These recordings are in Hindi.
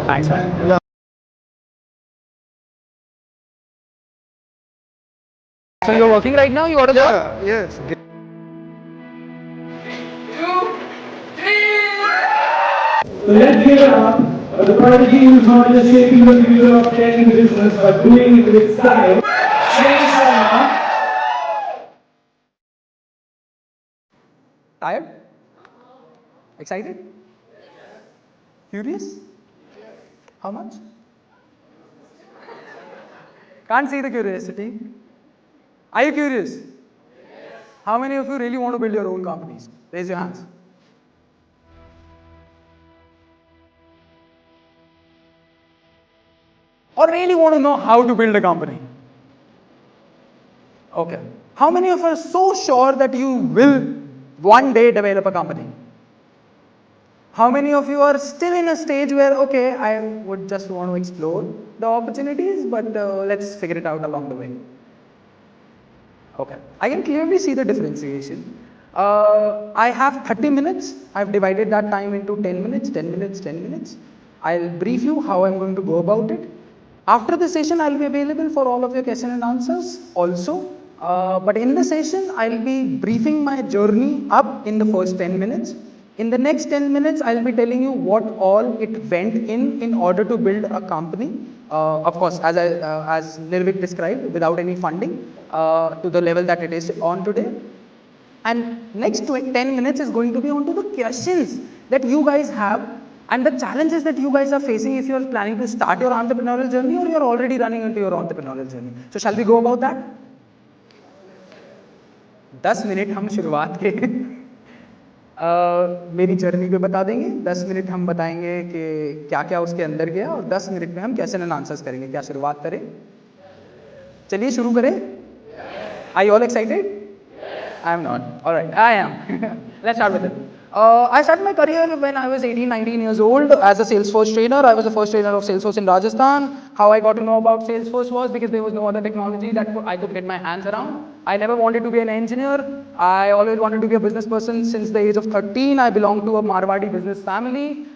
Thanks, man. Yeah. So you're working right now? You ordered Yeah. Yes. So let's give it up for the prodigy who's not just shaping the future of tech in business but doing it with style. Shane Sharma. Tired? Excited? Curious? How much? Can't see the curiosity. Are you curious? How many of you really want to build your own companies? Raise your hands. Or really want to know how to build a company? Okay. How many of us are so sure that you will one day develop a company? How many of you are still in a stage where, okay, I would just want to explore the opportunities, but let's figure it out along the way? Okay. I can clearly see the differentiation. I have 30 minutes. I've divided that time into 10 minutes, 10 minutes, 10 minutes. I'll brief you how I'm going to go about it. After the session, I'll be available for all of your question and answers also. But in the session, I'll be briefing my journey up in the first 10 minutes. In the next 10 minutes, I'll be telling you what all it went in order to build a company. Of course, as Nirvik described, without any funding to the level that it is on today. And next 10 minutes is going to be onto the questions that you guys have and the challenges that you guys are facing if you are planning to start your entrepreneurial journey or you are already running into your entrepreneurial journey. So shall we go about that? 10 minute हम शुरुआत के मेरी जर्नी पे बता देंगे, 10 मिनट हम बताएंगे कि क्या क्या उसके अंदर गया और 10 मिनट में हम क्वेश्चन एंड आंसर्स करेंगे. क्या शुरुआत करें? चलिए शुरू करें. Are you all excited? I am not. All right, I am. Let's start with it. I started my career when I was 18, 19 years old as a Salesforce trainer. I was the first trainer of Salesforce in Rajasthan. How I got to know about Salesforce was because there was no other technology that I could get my hands around. I never wanted to be an engineer. I always wanted to be a business person since the age of 13. I belong to a Marwadi business family.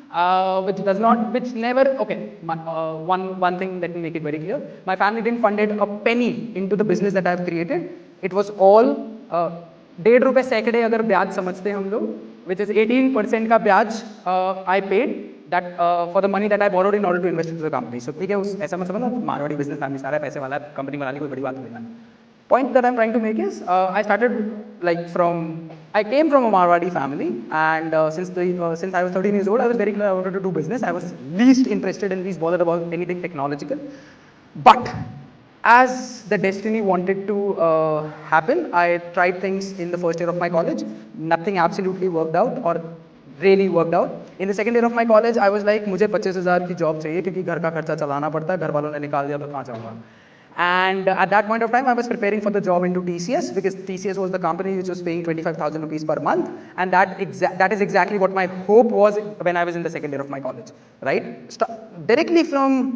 One thing, let me make it very clear. My family didn't fund a penny into the business that I've created. It was all 1.5 सैकड़े अगर ब्याज समझते हैं हम लोग, which is 18% का ब्याज I paid that for the money that I borrowed in order to invest into the company. So ठीक है, उस ऐसा मत समझना मारवाड़ी बिजनेस फैमिली सारा पैसे वाला कंपनी बनाने कोई बड़ी बात नहीं है. Point that I'm trying to make is I came from a Marwadi family, and since I was 13 years old, I was very clear I wanted to do business. I was least interested and least bothered about anything technological. But as the destiny wanted to happen, I tried things in the first year of my college. Nothing absolutely worked out or really worked out. In the second year of my college, I was like, मुझे 25,000 की जॉब चाहिए क्योंकि घर का खर्चा चलाना पड़ता है, घर वालों ने निकाल दिया तो कहाँ जाऊँगा. And at that point of time, I was preparing for the job into TCS because TCS was the company which was paying 25,000 rupees per month, and that is exactly what my hope was when I was in the second year of my college, right? Directly from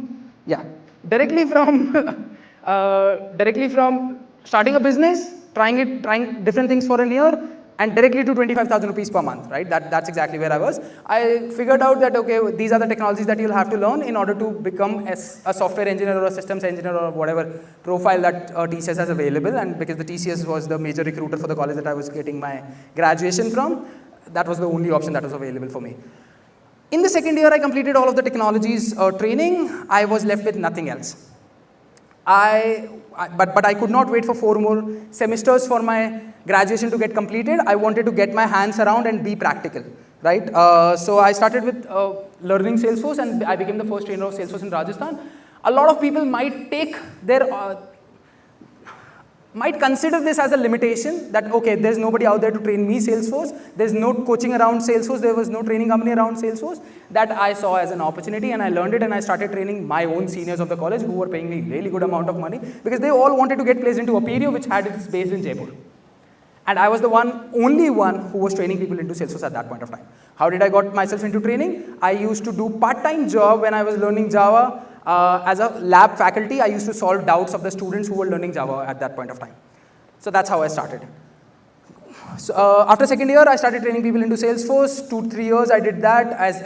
starting a business, trying different things for a year, and directly to 25,000 rupees per month, right? That's exactly where I was. I figured out that, okay, these are the technologies that you'll have to learn in order to become a software engineer or a systems engineer or whatever profile that TCS has available. And because the TCS was the major recruiter for the college that I was getting my graduation from, that was the only option that was available for me. In the second year, I completed all of the technologies training. I was left with nothing else. But I could not wait for 4 more semesters for my graduation to get completed. I wanted to get my hands around and be practical, right? So I started with learning Salesforce, and I became the first trainer of Salesforce in Rajasthan. A lot of people might consider this as a limitation that, okay, there's nobody out there to train me Salesforce. There's no coaching around Salesforce. There was no training company around Salesforce. That I saw as an opportunity, and I learned it, and I started training my own seniors of the college who were paying me really good amount of money because they all wanted to get placed into Aperio, which had its base in Jaipur. And I was the only one who was training people into Salesforce at that point of time. How did I got myself into training? I used to do part-time job when I was learning Java. As a lab faculty, I used to solve doubts of the students who were learning Java at that point of time. So that's how I started. So, after second year, I started training people into Salesforce. 2-3 years I did that as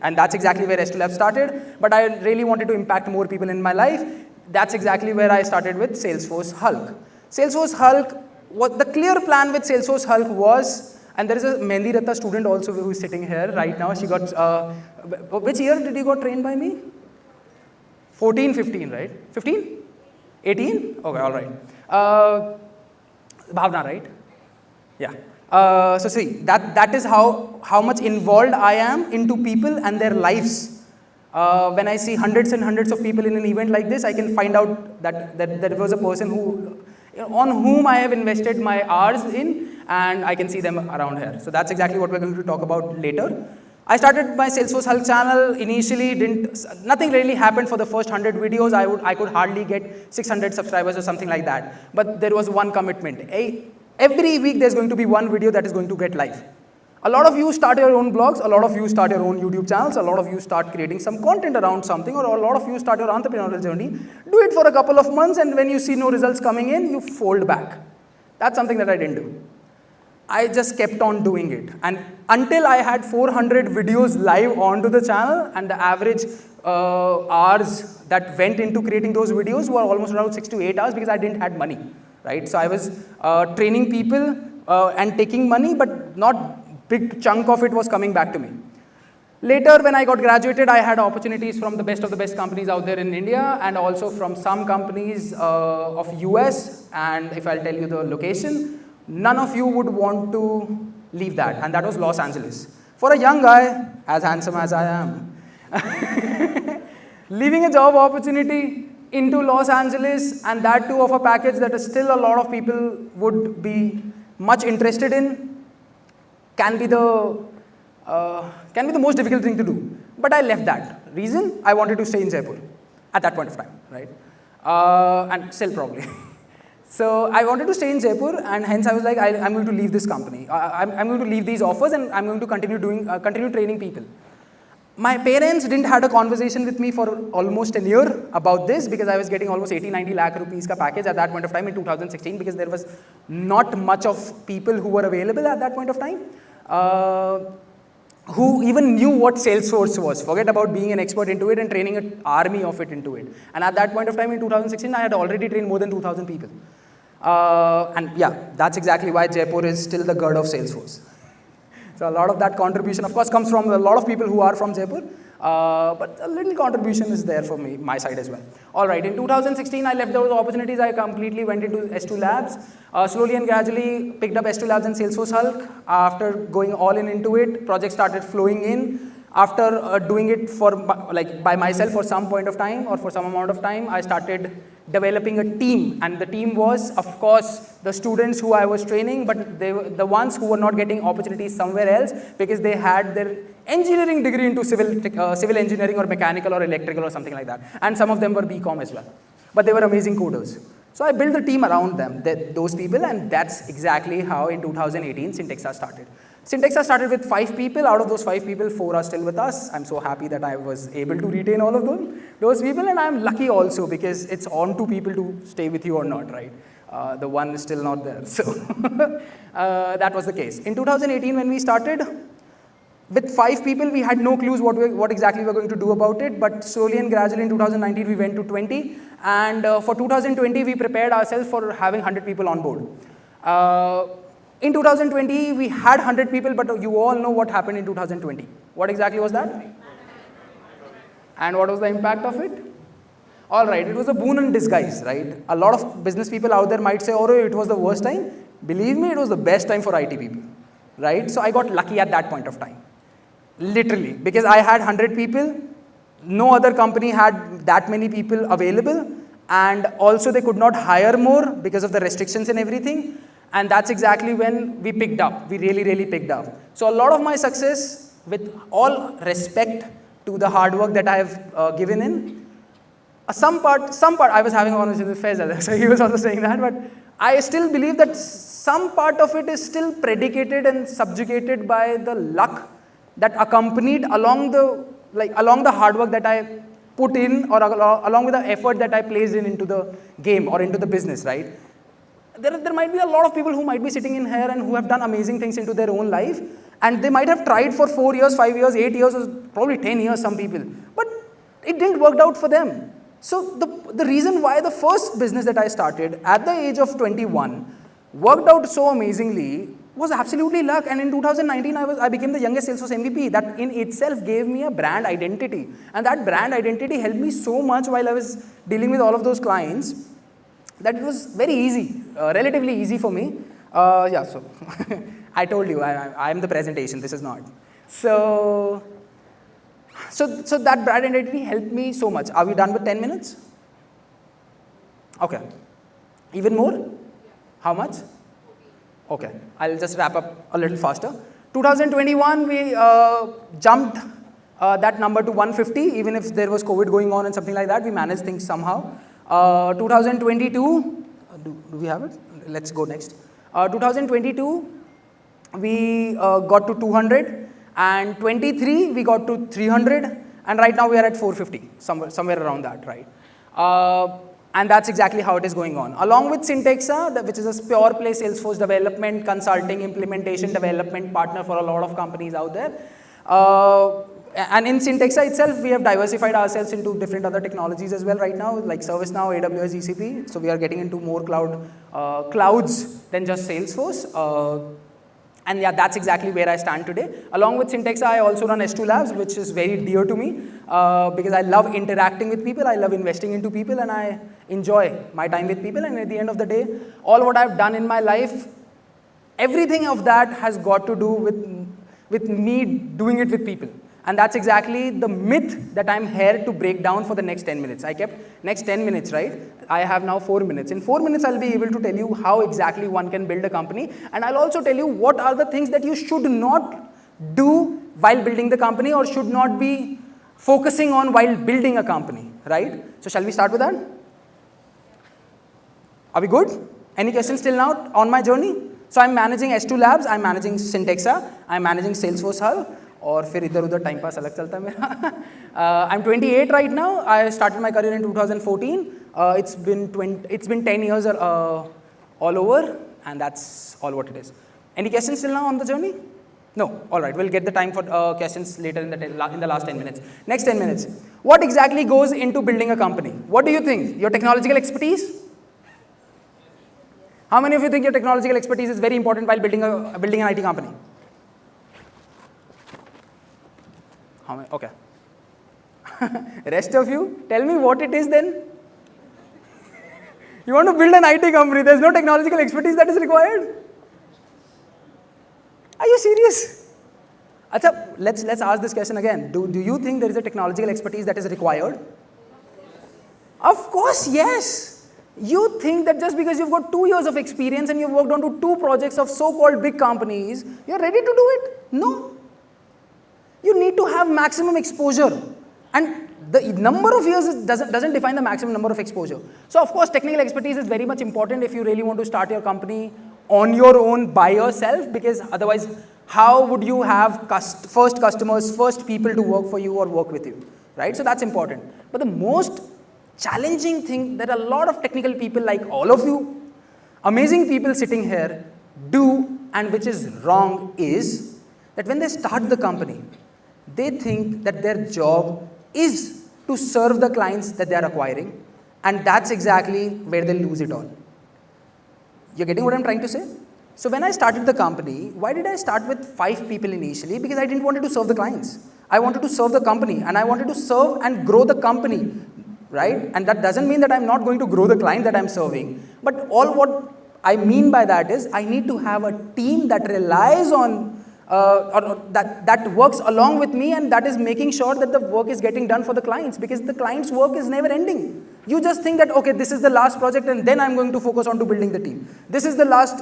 and that's exactly where S2 Lab started. But I really wanted to impact more people in my life. That's exactly where I started with Salesforce Hulk. Salesforce Hulk, what the clear plan with Salesforce Hulk was, and there is a Mendi Ratta student also who is sitting here right now. She got, which year did you got trained by me? 14, 15, right? 15? 18? Okay, all right. Bhavna, right? Yeah. So see, that is how much involved I am into people and their lives. When I see hundreds and hundreds of people in an event like this, I can find out that there was a person on whom I have invested my hours in, and I can see them around here. So that's exactly what we're going to talk about later. I started my Salesforce Hulk channel. Initially, nothing really happened for the first 100 videos. I could hardly get 600 subscribers or something like that. But there was one commitment. Every week there's going to be one video that is going to get live. A lot of you start your own blogs, a lot of you start your own YouTube channels, a lot of you start creating some content around something, or a lot of you start your entrepreneurial journey. Do it for a couple of months, and when you see no results coming in, you fold back. That's something that I didn't do. I just kept on doing it. And until I had 400 videos live onto the channel, and the average hours that went into creating those videos were almost around 6 to 8 hours, because I didn't have money, right? So I was training people and taking money, but not big chunk of it was coming back to me. Later, when I got graduated, I had opportunities from the best of the best companies out there in India, and also from some companies of US. And if I'll tell you the location, none of you would want to leave that, and that was Los Angeles. For a young guy, as handsome as I am, leaving a job opportunity into Los Angeles, and that too of a package that is still a lot of people would be much interested in, can be the most difficult thing to do. But I left that. Reason? I wanted to stay in Jaipur at that point of time, right? And still probably. So I wanted to stay in Jaipur, and hence I was like, I'm going to leave this company. I'm going to leave these offers, and I'm going to continue training people. My parents didn't had a conversation with me for almost a year about this, because I was getting almost 80-90 lakh rupees ka package at that point of time in 2016, because there was not much of people who were available at that point of time who even knew what Salesforce was. Forget about being an expert into it and training an army of it into it. And at that point of time in 2016, I had already trained more than 2,000 people. And yeah, that's exactly why Jaipur is still the god of Salesforce. So a lot of that contribution, of course, comes from a lot of people who are from Jaipur, but a little contribution is there for me, my side as well. All right, in 2016, I left those opportunities. I completely went into S2 Labs. Slowly and gradually picked up S2 Labs and Salesforce Hulk. After going all in into it, projects started flowing in. After doing it for by myself for some point of time, or for some amount of time, I started developing a team, and the team was, of course, the students who I was training, but they were the ones who were not getting opportunities somewhere else because they had their engineering degree into civil engineering or mechanical or electrical or something like that, and some of them were BCom as well, but they were amazing coders. So I built the team around them, those people, and that's exactly how in 2018 Syntexa started. Syntexa started with 5 people. Out of those 5 people, 4 are still with us. I'm so happy that I was able to retain all of those people, and I'm lucky also because it's on to people to stay with you or not, right? The one is still not there. So that was the case. In 2018, when we started, with 5 people, we had no clues what exactly we were going to do about it, but slowly and gradually in 2019, we went to 20, and for 2020, we prepared ourselves for having 100 people on board. In 2020, we had 100 people, but you all know what happened in 2020. What exactly was that? And what was the impact of it? All right, it was a boon in disguise, right? A lot of business people out there might say, oh, it was the worst time. Believe me, it was the best time for IT people, right? So I got lucky at that point of time, literally, because I had 100 people. No other company had that many people available, and also they could not hire more because of the restrictions and everything. And that's exactly when we picked up. We really, really picked up. So a lot of my success, with all respect to the hard work that I have given in, some part, I was having a conversation with Faisal, so he was also saying that, but I still believe that some part of it is still predicated and subjugated by the luck that accompanied along the hard work that I put in, or along with the effort that I placed into the game or into the business, right? there might be a lot of people who might be sitting in here and who have done amazing things into their own life, and they might have tried for 4 years, 5 years, 8 years, or probably 10 years, some people, but it didn't work out for them. So the reason why the first business that I started at the age of 21 worked out so amazingly was absolutely luck. And in 2019, I became the youngest Salesforce MVP. That in itself gave me a brand identity. And that brand identity helped me so much while I was dealing with all of those clients that it was very easy, relatively easy for me. Yeah, so I told you, I am the presentation, this is not. So that brand identity helped me so much. Are we done with 10 minutes? Okay. Even more? How much? Okay, I'll just wrap up a little faster. 2021, we jumped that number to 150, even if there was COVID going on and something like that, we managed things somehow. 2022, do we have it? Let's go next. 2022, we got to 200, and 23, we got to 300, and right now we are at 450, somewhere around that, right? And that's exactly how it is going on. Along with Syntexa, which is a pure play Salesforce development, consulting, implementation, development partner for a lot of companies out there. And in Syntexa itself, we have diversified ourselves into different other technologies as well right now, like ServiceNow, AWS, GCP. So we are getting into more clouds than just Salesforce. And yeah, that's exactly where I stand today. Along with Syntexa, I also run S2 Labs, which is very dear to me because I love interacting with people, I love investing into people, and I enjoy my time with people. And at the end of the day, all what I've done in my life, everything of that has got to do with me doing it with people. And that's exactly the myth that I'm here to break down for the next 10 minutes. I kept next 10 minutes, right? I have now 4 minutes. In 4 minutes, I'll be able to tell you how exactly one can build a company. And I'll also tell you what are the things that you should not do while building the company or should not be focusing on while building a company, right? So shall we start with that? Are we good? Any questions till now on my journey? So I'm managing S2 Labs, I'm managing Syntexa, I'm managing Salesforce Hub. और फिर इधर उधर टाइम पास अलग चलता है मेरा. I'm 28 right now. I started my career in 2014. It's been 10 years all over, and that's all what it is. Any questions till now on the journey? No. All right. We'll get the time for questions later in the last 10 minutes. Next 10 minutes. What exactly goes into building a company? What do you think? Your technological expertise? How many of you think your technological expertise is very important while building an IT company? Okay. Rest of you, tell me what it is then. You want to build an IT company, there's no technological expertise that is required. Are you serious? Achha, let's ask this question again. Do you think there is a technological expertise that is required? Of course, yes. You think that just because you've got 2 years of experience and you've worked on 2 projects of so-called big companies, you're ready to do it? No. You need to have maximum exposure, and the number of years doesn't define the maximum number of exposure. So of course, technical expertise is very much important if you really want to start your company on your own by yourself, because otherwise, how would you have first customers, first people to work for you or work with you, right? So that's important. But the most challenging thing that a lot of technical people like all of you, amazing people sitting here, do, and which is wrong, is that when they start the company, they think that their job is to serve the clients that they are acquiring, and that's exactly where they lose it all. You're getting what I'm trying to say? So when I started the company, why did I start with 5 people initially? Because I didn't want to serve the clients. I wanted to serve the company, and I wanted to serve and grow the company, right? And that doesn't mean that I'm not going to grow the client that I'm serving. But all what I mean by that is I need to have a team that relies on or that works along with me, and that is making sure that the work is getting done for the clients, because the client's work is never ending. You just think that, okay, this is the last project and then I'm going to focus on to building the team. This is the last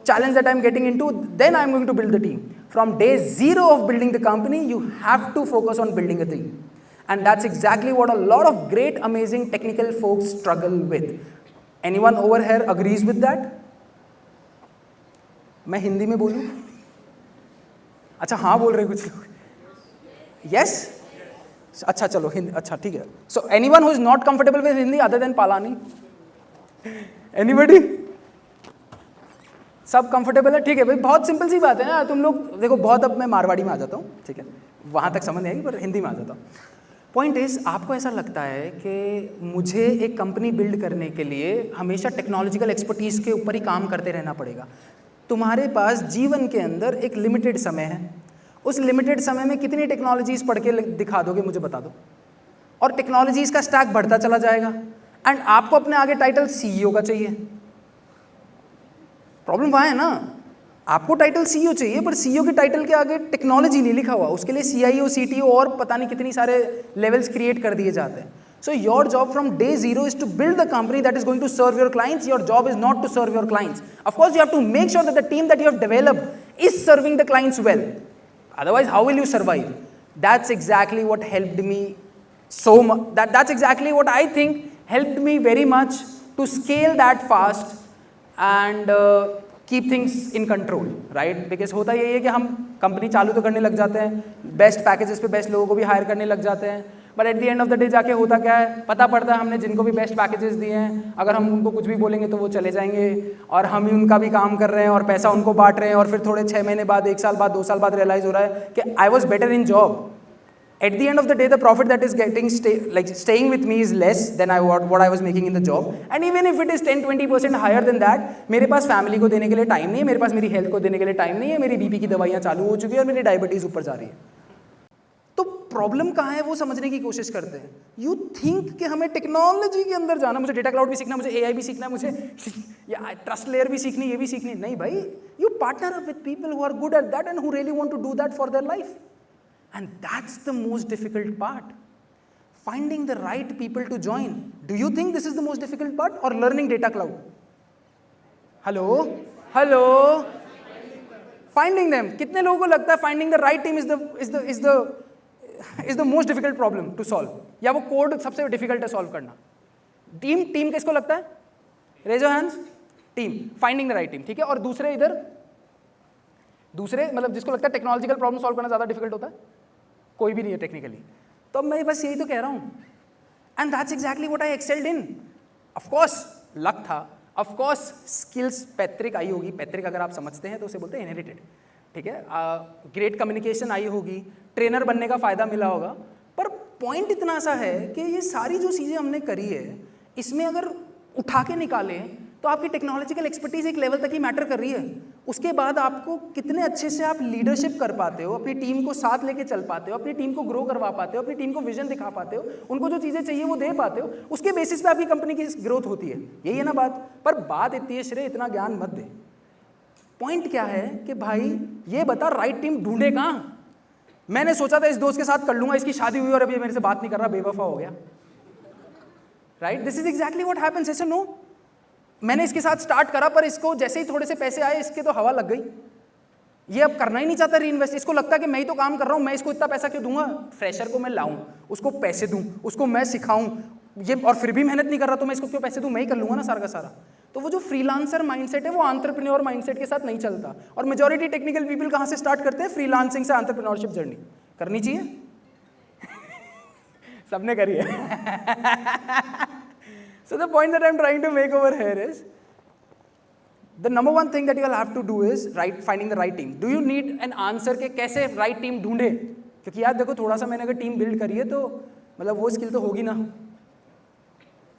challenge that I'm getting into, then I'm going to build the team. From day 0 of building the company, you have to focus on building a team. And that's exactly what a lot of great, amazing technical folks struggle with. Anyone over here agrees with that? मैं हिंदी में बोलूँ? अच्छा हाँ बोल रहे कुछ लोग. Yes? अच्छा चलो हिंदी, अच्छा ठीक है. So anyone who is not comfortable with Hindi other than Palani? Anybody? सब कंफर्टेबल है, ठीक है भाई, बहुत सिंपल सी बात है ना। तुम लोग देखो, बहुत, अब मैं मारवाड़ी में आ जाता हूँ, ठीक है, वहाँ तक समझ नहीं आएगी, पर हिंदी में आ जाता हूँ। पॉइंट इज, आपको ऐसा लगता है कि मुझे एक कंपनी बिल्ड करने के लिए हमेशा टेक्नोलॉजिकल एक्सपर्टीज़ के ऊपर ही काम करते रहना पड़ेगा। तुम्हारे पास जीवन के अंदर एक लिमिटेड समय है, उस लिमिटेड समय में कितनी टेक्नोलॉजीज पढ़ के दिखा दोगे, मुझे बता दो। और टेक्नोलॉजीज का स्टैक बढ़ता चला जाएगा, एंड आपको अपने आगे टाइटल सीईओ का चाहिए। प्रॉब्लम वहाँ है ना, आपको टाइटल सीईओ चाहिए, पर सीईओ के टाइटल के आगे टेक्नोलॉजी नहीं लिखा हुआ, उसके लिए सीआईओ, सीटीओ और पता नहीं कितनी सारे लेवल्स क्रिएट कर दिए जाते हैं। So your job from day zero is to build the company that is going to serve your clients. Your job is not to serve your clients. Of course, you have to make sure that the team that you have developed is serving the clients well. Otherwise, how will you survive? That's exactly what helped me so much. That's exactly what I think helped me very much to scale that fast and keep things in control, right? Because होता यही है कि हम कंपनी चालू तो करने लग जाते हैं, बेस्ट पैकेजेस पे बेस्ट लोगों को भी हायर करने लग जाते हैं, but at the end of the day जाके होता क्या है, पता पड़ता है हमने जिनको भी बेस्ट पैकेजेस दिए हैं, अगर हम उनको कुछ भी बोलेंगे तो वो चले जाएंगे, और हम ही उनका भी काम कर रहे हैं और पैसा उनको बांट रहे हैं, और फिर थोड़े 6 महीने बाद, 1 साल बाद, 2 साल बाद रियलाइज हो रहा है कि I was better in job. At the end of the day, the profit that is staying with me is less than what I was making in the job. And even if it is 10-20% higher than that, मेरे पास फैमिली को देने के लिए टाइम नहीं है, मेरे पास मेरी हेल्थ को देने के लिए टाइम नहीं है, मेरी बीपी की दवाइयाँ चालू हो चुकी है और मेरी डायबिटीज ऊपर जा रही है. तो प्रॉब्लम कहाँ है वो समझने की कोशिश करते हैं. यू थिंक कि हमें टेक्नोलॉजी के अंदर जाना, मुझे डेटा क्लाउड भी सीखना, मुझे एआई भी सीखना, मुझे ट्रस्ट लेयर भी सीखनी, ये भी सीखनी. नहीं भाई, you partner up with people who are good at that and who really want to do that for their life. And that's the most difficult part. Finding the right people to join. Do you think this is the most difficult part or learning data cloud? Hello? Finding them. कितने लोगों को लगता है finding the right team is the most difficult problem to solve? या वो कोड सबसे difficult है solve करना? टीम किसको लगता है? Raise your hands. Team. Finding the right team. ठीक है? और दूसरे मतलब जिसको लगता है टेक्नोलॉजिकल प्रॉब्लम सॉल्व करना ज़्यादा डिफिकल्ट होता है, कोई भी नहीं है टेक्निकली. तो मैं बस यही तो कह रहा हूँ. And that's exactly what I excelled in. Of course luck था, ऑफ कोर्स स्किल्स पैतृक आई होगी. पैतृक अगर आप समझते हैं तो उसे बोलते हैं इनहेरिटेड. ठीक है, ग्रेट कम्युनिकेशन आई होगी, ट्रेनर बनने का फ़ायदा मिला होगा. पर पॉइंट इतना सा है कि ये सारी जो चीज़ें हमने करी है, इसमें अगर उठा के निकालें तो आपकी टेक्नोलॉजिकल एक्सपर्टीज एक लेवल तक ही मैटर कर रही है. उसके बाद आपको कितने अच्छे से आप लीडरशिप कर पाते हो, अपनी टीम को साथ लेके चल पाते हो, अपनी टीम को ग्रो करवा पाते हो, अपनी टीम को विजन दिखा पाते हो, उनको जो चीज़ें चाहिए वो दे पाते हो, उसके बेसिस पे आपकी कंपनी की ग्रोथ होती है. यही है ना बात. पर बात इतनी है, श्रेय इतना ज्ञान मत दे. पॉइंट क्या है कि भाई ये बता राइट टीम ढूंढे कहाँ. मैंने सोचा था इस दोस्त के साथ कर लूंगा, इसकी शादी हुई और अभी मेरे से बात नहीं कर रहा, बेवफा हो गया. Right, this is exactly what happens. ऐसे नो, मैंने इसके साथ स्टार्ट करा, पर इसको जैसे ही थोड़े से पैसे आए इसके तो हवा लग गई. ये अब करना ही नहीं चाहता री इन्वेस्ट. इसको लगता है कि मैं ही तो काम कर रहा हूँ, मैं इसको इतना पैसा क्यों दूंगा. फ्रेशर को मैं लाऊं, उसको पैसे दूं, उसको मैं सिखाऊं, ये और फिर भी मेहनत नहीं कर रहा तो मैं इसको क्यों पैसे दूं, मैं ही कर लूंगा ना सारा का सारा. तो वो जो फ्रीलांसर माइंडसेट है वो एंटरप्रेन्योर माइंडसेट के साथ नहीं चलता. और मेजॉरिटी टेक्निकल पीपल कहाँ से स्टार्ट करते हैं, फ्रीलांसिंग से एंटरप्रेन्योरशिप जर्नी. करनी चाहिए सबने करी है. So the point that I'm trying to make over here is, the number one thing that you'll have to do is finding the right team. Do you need an answer के कैसे right team ढूंढे? क्योंकि यार देखो, थोड़ा सा मैंने अगर टीम बिल्ड करी है तो मतलब वो स्किल तो होगी ना.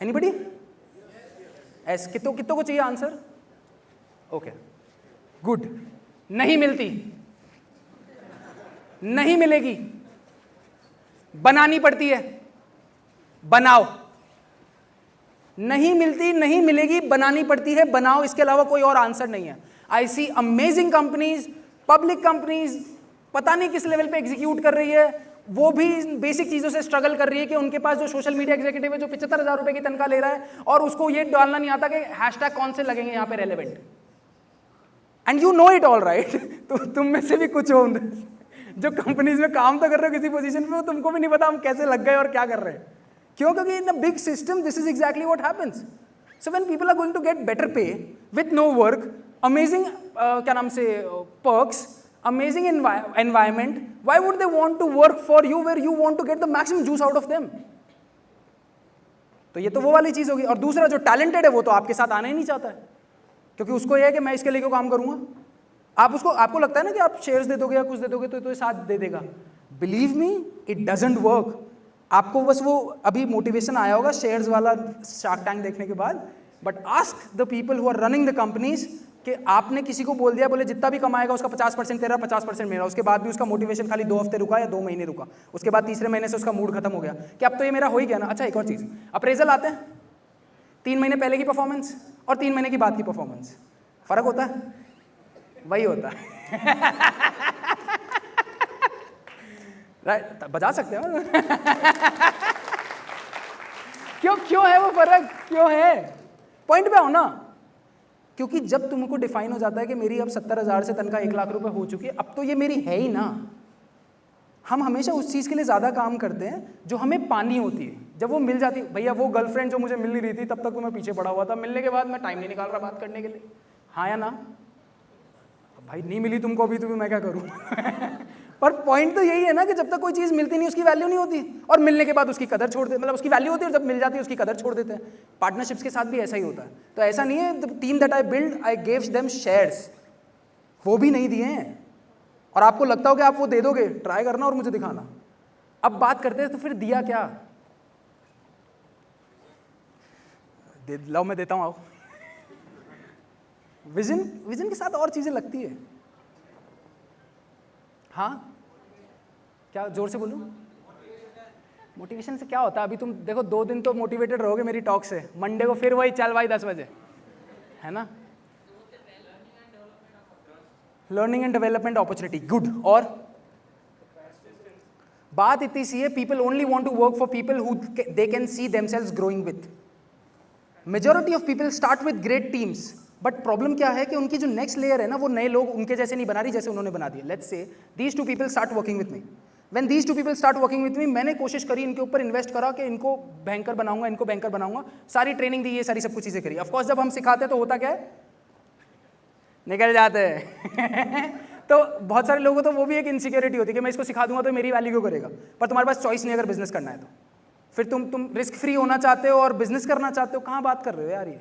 Anybody? ऐस कितों को चाहिए आंसर? Okay, good. नहीं मिलती, नहीं मिलेगी, बनानी पड़ती है. बनाओ. नहीं मिलती, नहीं मिलेगी, बनानी पड़ती है, बनाओ. इसके अलावा कोई और आंसर नहीं है. आई सी अमेजिंग कंपनीज, पब्लिक कंपनीज पता नहीं किस लेवल पे एग्जीक्यूट कर रही है, वो भी बेसिक चीजों से स्ट्रगल कर रही है कि उनके पास जो सोशल मीडिया एग्जीक्यूटिव है जो 75,000 रुपए की तनख्वाह ले रहा है और उसको ये डालना नहीं आता कि हैशटैग कौन से लगेंगे यहाँ पे relevant. And you know it all right. तो तुम में से भी कुछ हो जो कंपनीज में काम तो कर रहे हो किसी पोजीशन पे, तुमको भी नहीं पता हम कैसे लग गए और क्या कर रहे हैं. क्यों? क्योंकि in a big system this is exactly what happens. So when people are going to get better pay with no work, amazing क्या नाम से perks, amazing environment, why would they want to work for you where you want to get the maximum juice out of them? तो ये तो वो वाली चीज होगी. और दूसरा जो टैलेंटेड है वो तो आपके साथ आना ही नहीं चाहता है. क्योंकि उसको ये है कि मैं इसके लिए क्यों काम करूंगा। आप उसको, आपको लगता है ना कि आप शेयर्स दे दोगे या कुछ दे दोगे तो ये साथ दे देगा। Believe me, it doesn't work. आपको बस वो अभी मोटिवेशन आया होगा शेयर्स वाला शार्क टैंक देखने के बाद, but ask the people who are running the companies कि आपने किसी को बोल दिया, बोले जितना भी कमाएगा उसका 50% तेरा 50% मेरा, उसके बाद भी उसका मोटिवेशन खाली 2 हफ्ते रुका या 2 महीने रुका, उसके बाद तीसरे महीने से उसका मूड खत्म हो गया कि अब तो ये मेरा हो ही गया ना। अच्छा एक और चीज़, अप्रेजल आते हैं 3 महीने पहले की परफॉर्मेंस और 3 महीने की बाद की परफॉर्मेंस, फर्क होता है? वही होता है। राइट, बजा सकते हो। क्यों है वो फर्क, क्यों है? पॉइंट पे आओ ना। क्योंकि जब तुमको डिफाइन हो जाता है कि मेरी अब 70,000 से तनख्वाह 1 लाख रुपए हो चुकी है, अब तो ये मेरी है ही ना। हम हमेशा उस चीज़ के लिए ज़्यादा काम करते हैं जो हमें पानी होती है। जब वो मिल जाती है, भैया वो गर्लफ्रेंड जो मुझे मिल नहीं रही थी तब तक तो मैं पीछे पड़ा हुआ था, मिलने के बाद मैं टाइम नहीं निकाल रहा बात करने के लिए, हाँ या ना? भाई नहीं मिली तुमको अभी तो भी मैं क्या करूँ? पर पॉइंट तो यही है ना कि जब तक कोई चीज़ मिलती नहीं उसकी वैल्यू नहीं होती, और मिलने के बाद उसकी कदर छोड़ देते, मतलब उसकी वैल्यू होती है और जब मिल जाती है उसकी कदर छोड़ देते हैं। पार्टनरशिप्स के साथ भी ऐसा ही होता है। तो ऐसा नहीं है the team that I build I gave them shares, वो भी नहीं दिए हैं, और आपको लगता हो कि आप वो दे दोगे, ट्राई करना और मुझे दिखाना। अब बात करते हैं तो फिर दिया क्या? लो मैं देता हूँ, आओ। विजन के साथ और चीजें लगती है। हाँ क्या, जोर से बोलूं? मोटिवेशन से क्या होता है? अभी तुम देखो 2 दिन तो मोटिवेटेड रहोगे मेरी टॉक से, मंडे को फिर वही चल भाई 10 बजे, है ना? Learning and development opportunity, good. और बात इतनी सी है, people only want to work for people who they can see themselves growing with. Majority of people start with great teams, but problem क्या है कि उनकी जो नेक्स्ट लेयर है ना, वो नए लोग उनके जैसे नहीं बना रही जैसे उन्होंने बना दिया। Let's say these 2 people start working with me. When these 2 people start working with me, मैंने कोशिश करी इनके ऊपर इन्वेस्ट करा कि इनको बैंकर बनाऊंगा, इनको बैंकर बनाऊंगा, सारी ट्रेनिंग दी, ये सारी सब कुछ चीजें करी। ऑफकोर्स जब हम सिखाते हैं तो होता क्या है, निकल जाते हैं। तो बहुत सारे लोगों को तो वो भी एक इनसिक्योरिटी होती है कि मैं इसको सिखा दूंगा तो मेरी वैल्यू क्यों करेगा। पर तुम्हारे पास चॉइस नहीं अगर बिजनेस करना है तो। फिर तुम रिस्क फ्री होना चाहते हो और बिजनेस करना चाहते हो, कहाँ बात कर रहे हो यार? ये